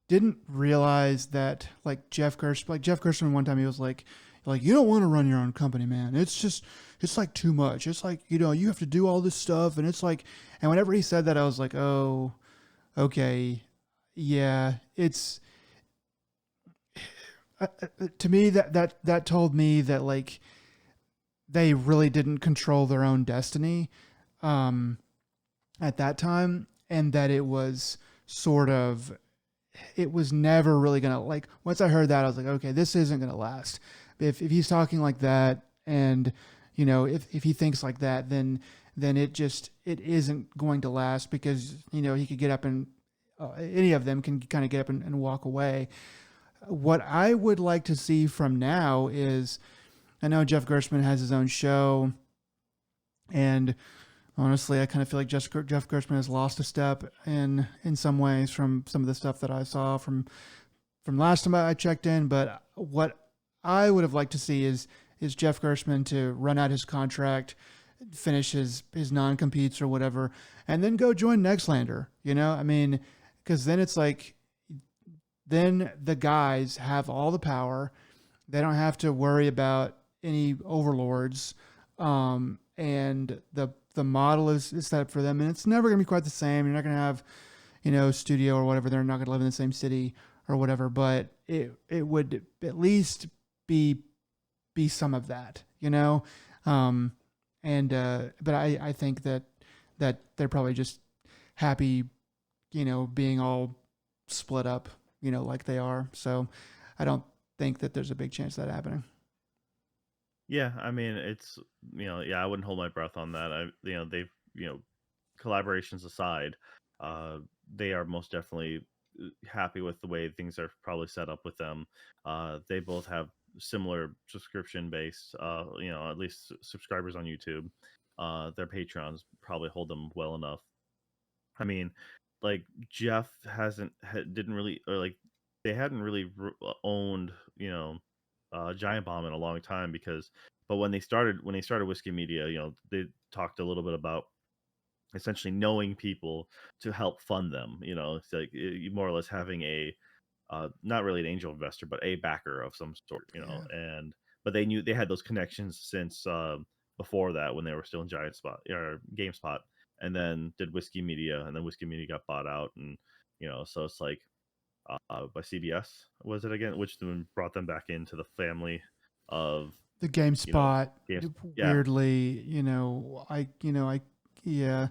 didn't realize that like Jeff Gershman one time he was like you don't want to run your own company, man. It's like too much. It's like you have to do all this stuff, and it's like, and whenever he said that, I was like, oh, okay, yeah, it's to me that told me that like they really didn't control their own destiny um, at that time, and that it was sort of it was never really gonna, like, once I heard that I was like, okay, this isn't gonna last. If he's talking like that, and if he thinks like that, then it isn't going to last, because he could get up and any of them can kind of get up and walk away. What I would like to see from now is, I know Jeff Gershman has his own show, and honestly, I kind of feel like Jeff Gershman has lost a step in some ways from some of the stuff that I saw from last time I checked in. But what I would have liked to see is Jeff Gershman to run out his contract, finish his non competes or whatever, and then go join Nextlander. I mean, because then it's like, then the guys have all the power. They don't have to worry about any overlords, and the model is set up for them, and it's never going to be quite the same. You're not going to have studio or whatever. They're not going to live in the same city, or whatever, but it would at least be some of that, you know. Um, and but I think that they're probably just happy, you know, being all split up, you know, like they are. So I don't think that there's a big chance of that happening. Yeah, I mean, it's yeah, I wouldn't hold my breath on that. They've you know, collaborations aside, uh, they are most definitely happy with the way things are probably set up with them. They both have similar subscription based, at least subscribers on YouTube. Their Patreons probably hold them well enough. I mean, like Jeff didn't really, or like they hadn't really owned, Giant Bomb in a long time because, but when they started Whiskey Media, they talked a little bit about essentially knowing people to help fund them. It's like more or less having a not really an angel investor, but a backer of some sort. Yeah. And but they knew they had those connections since before that when they were still in Giant Spot or GameSpot, and then did Whiskey Media, and then Whiskey Media got bought out, and so it's like by CBS was it again, which then brought them back into the family of The you know GameSpot, games. Yeah, weirdly, yeah,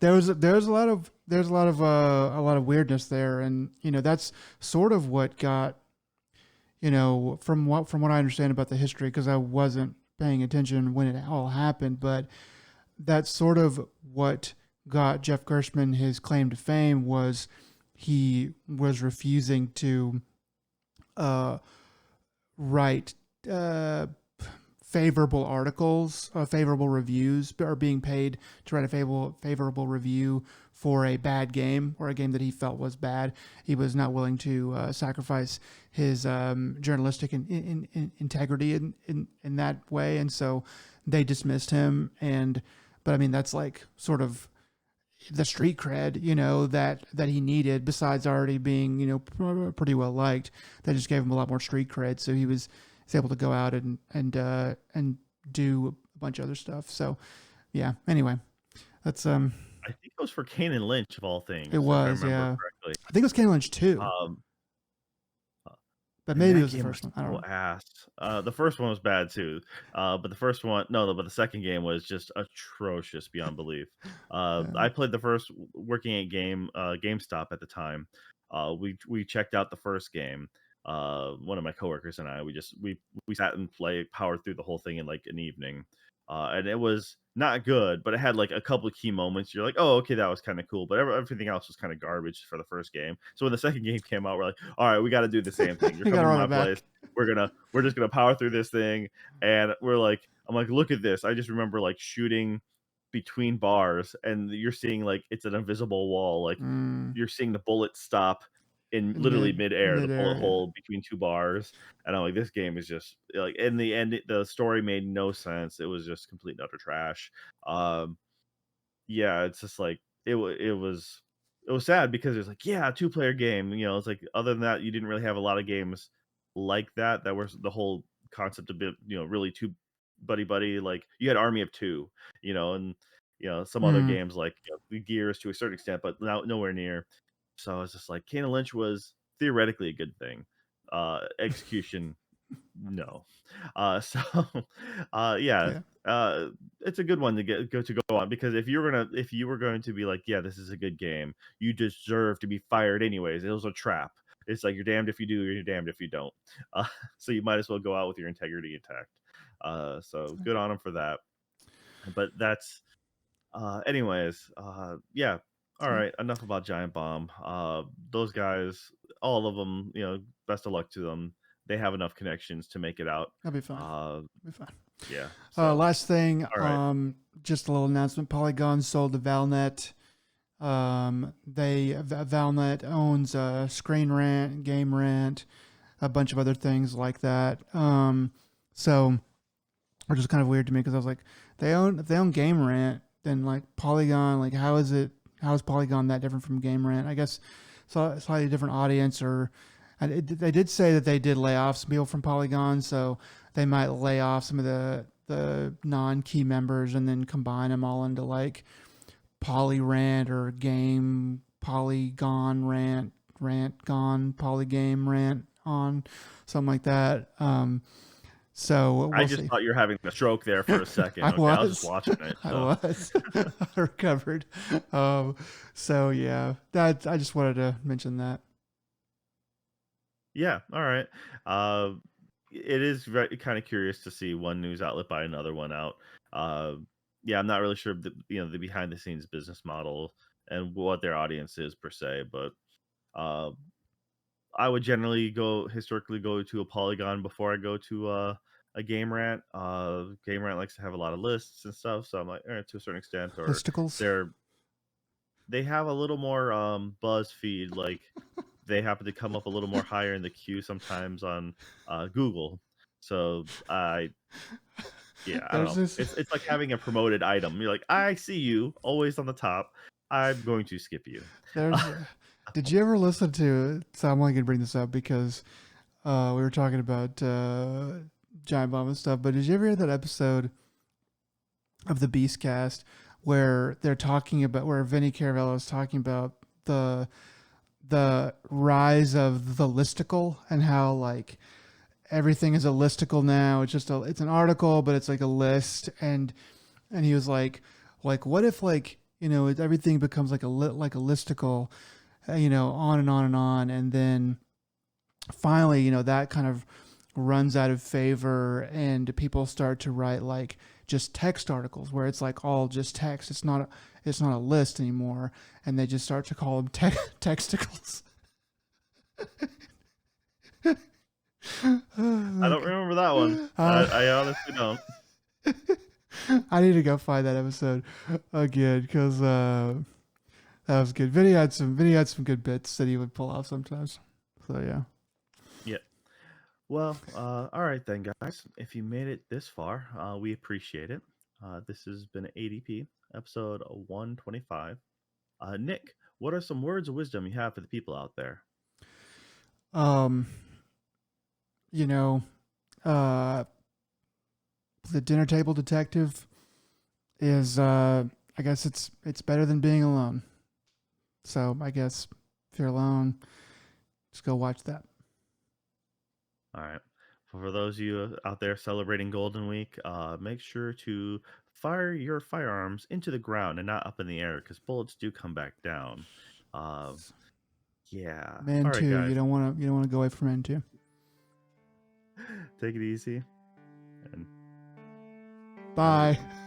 there's a lot of weirdness there, and that's sort of what got, from what I understand about the history, because I wasn't paying attention when it all happened, but that's sort of what got Jeff Gershman his claim to fame was he was refusing to uh, write uh, favorable articles, favorable reviews, or being paid to write a favorable review for a bad game or a game that he felt was bad. He was not willing to sacrifice his journalistic integrity in that way, and so they dismissed him. But I mean, that's like sort of the street cred, that he needed, besides already being, pretty well liked. That just gave him a lot more street cred, so he's able to go out and do a bunch of other stuff. So yeah. Anyway, that's I think it was for Kane and Lynch of all it things, if I was, remember yeah. correctly. I think it was Kane Lynch too, Um, but And maybe it that was the game was first one. I don't so know. ass. The first one was bad too. But the first one, no, but the second game was just atrocious beyond belief. Yeah. I played the first working at GameStop at the time. We checked out the first game. One of my coworkers and I, we sat and powered through the whole thing in like an evening. And it was not good, but it had like a couple of key moments. You're like, oh, okay, that was kind of cool. But everything else was kind of garbage for the first game. So when the second game came out, we're like, all right, we got to do the same thing. You're You got to coming to run my it place. back. We're just gonna power through this thing, and I'm like, look at this. I just remember like shooting between bars, and you're seeing like it's an invisible wall. Like Mm, you're seeing the bullet stop in in literally midair, the bullet midair, yeah. hole between two bars, and I'm like, this game is just like in the end, the story made no sense. It was just complete and utter trash. Um, yeah, it's just like it was sad because it's like, yeah, two-player game, it's like other than that, you didn't really have a lot of games like that was the whole concept of it, really two buddy buddy, like you had Army of Two, and some other Mm. games like the Gears to a certain extent, but nowhere near. So it's just like Kane and Lynch was theoretically a good thing. Execution, no. So, yeah, Yeah. uh, it's a good one to go on because if you were going to be like, yeah, this is a good game, you deserve to be fired anyways. It was a trap. It's like you're damned if you do, you're damned if you don't. Uh, so you might as well go out with your integrity intact. So good on him for that. But anyways, yeah. All Yeah. right, enough about Giant Bomb. Those guys, all of them, best of luck to them. They have enough connections to make it out. That'll be fine. Uh, That'll be fine. yeah. So, Last thing, all right. just a little announcement. Polygon sold to Valnet. Valnet owns Screen Rant, Game Rant, a bunch of other things like that. So which is kind of weird to me because I was like, if they own Game Rant, then like Polygon, like how is Polygon that different from Game Rant? I guess slightly different audience, or they did say that they did lay off some people from Polygon, so they might lay off some of the non-key members and then combine them all into like Poly Rant or Game Polygon Rant, rant gone, polygame rant on, something like that. So I we'll just see. thought you were having a stroke there for a second. I Okay, I was just was. watching it. I So was. I recovered. So yeah, that I just wanted to mention that. yeah, all right. Uh, it is very kind of curious to see one news outlet buy another one out. Uh, yeah, I'm not really sure the behind the scenes business model and what their audience is per se, but uh, I would generally historically go to a Polygon before I go to a Game Rant. Game Rant likes to have a lot of lists and stuff, so I'm like, to a certain extent, or Listicles. they're they have a little more buzz feed, like they happen to come up a little more higher in the queue sometimes on Google. So I don't There's know. this. It's like having a promoted item. You're like, I see you always on the top. I'm going to skip you. There's. Did you ever listen to? So I'm only gonna bring this up because we were talking about Giant Bomb and stuff. But did you ever hear that episode of the Beastcast where they're talking about where Vinny Caravello is talking about the the rise of the listicle and how like everything is a listicle now. It's just it's an article, but it's like a list. And he was like what if like everything becomes like like a listicle, on and on and on, and then finally that kind of runs out of favor and people start to write like just text articles where it's like all just text. It's not a list anymore, and they just start to call them texticles. I don't Like, remember that one. uh, I honestly don't. I need to go find that episode again because that was good. Vinny had some good bits that he would pull off sometimes. So yeah. Yeah. Well, all right then, guys. If you made it this far, we appreciate it. This has been ADP episode 125. Nick, what are some words of wisdom you have for the people out there? Um, you know, uh, the dinner table detective is I guess it's better than being alone. So I guess if you're alone, just go watch that. All right. For those of you out there celebrating Golden Week, make sure to fire your firearms into the ground and not up in the air because bullets do come back down. Uh, yeah. Men All right, too. guys. You don't want to go away from men too. Take it easy. And have a good Bye. one.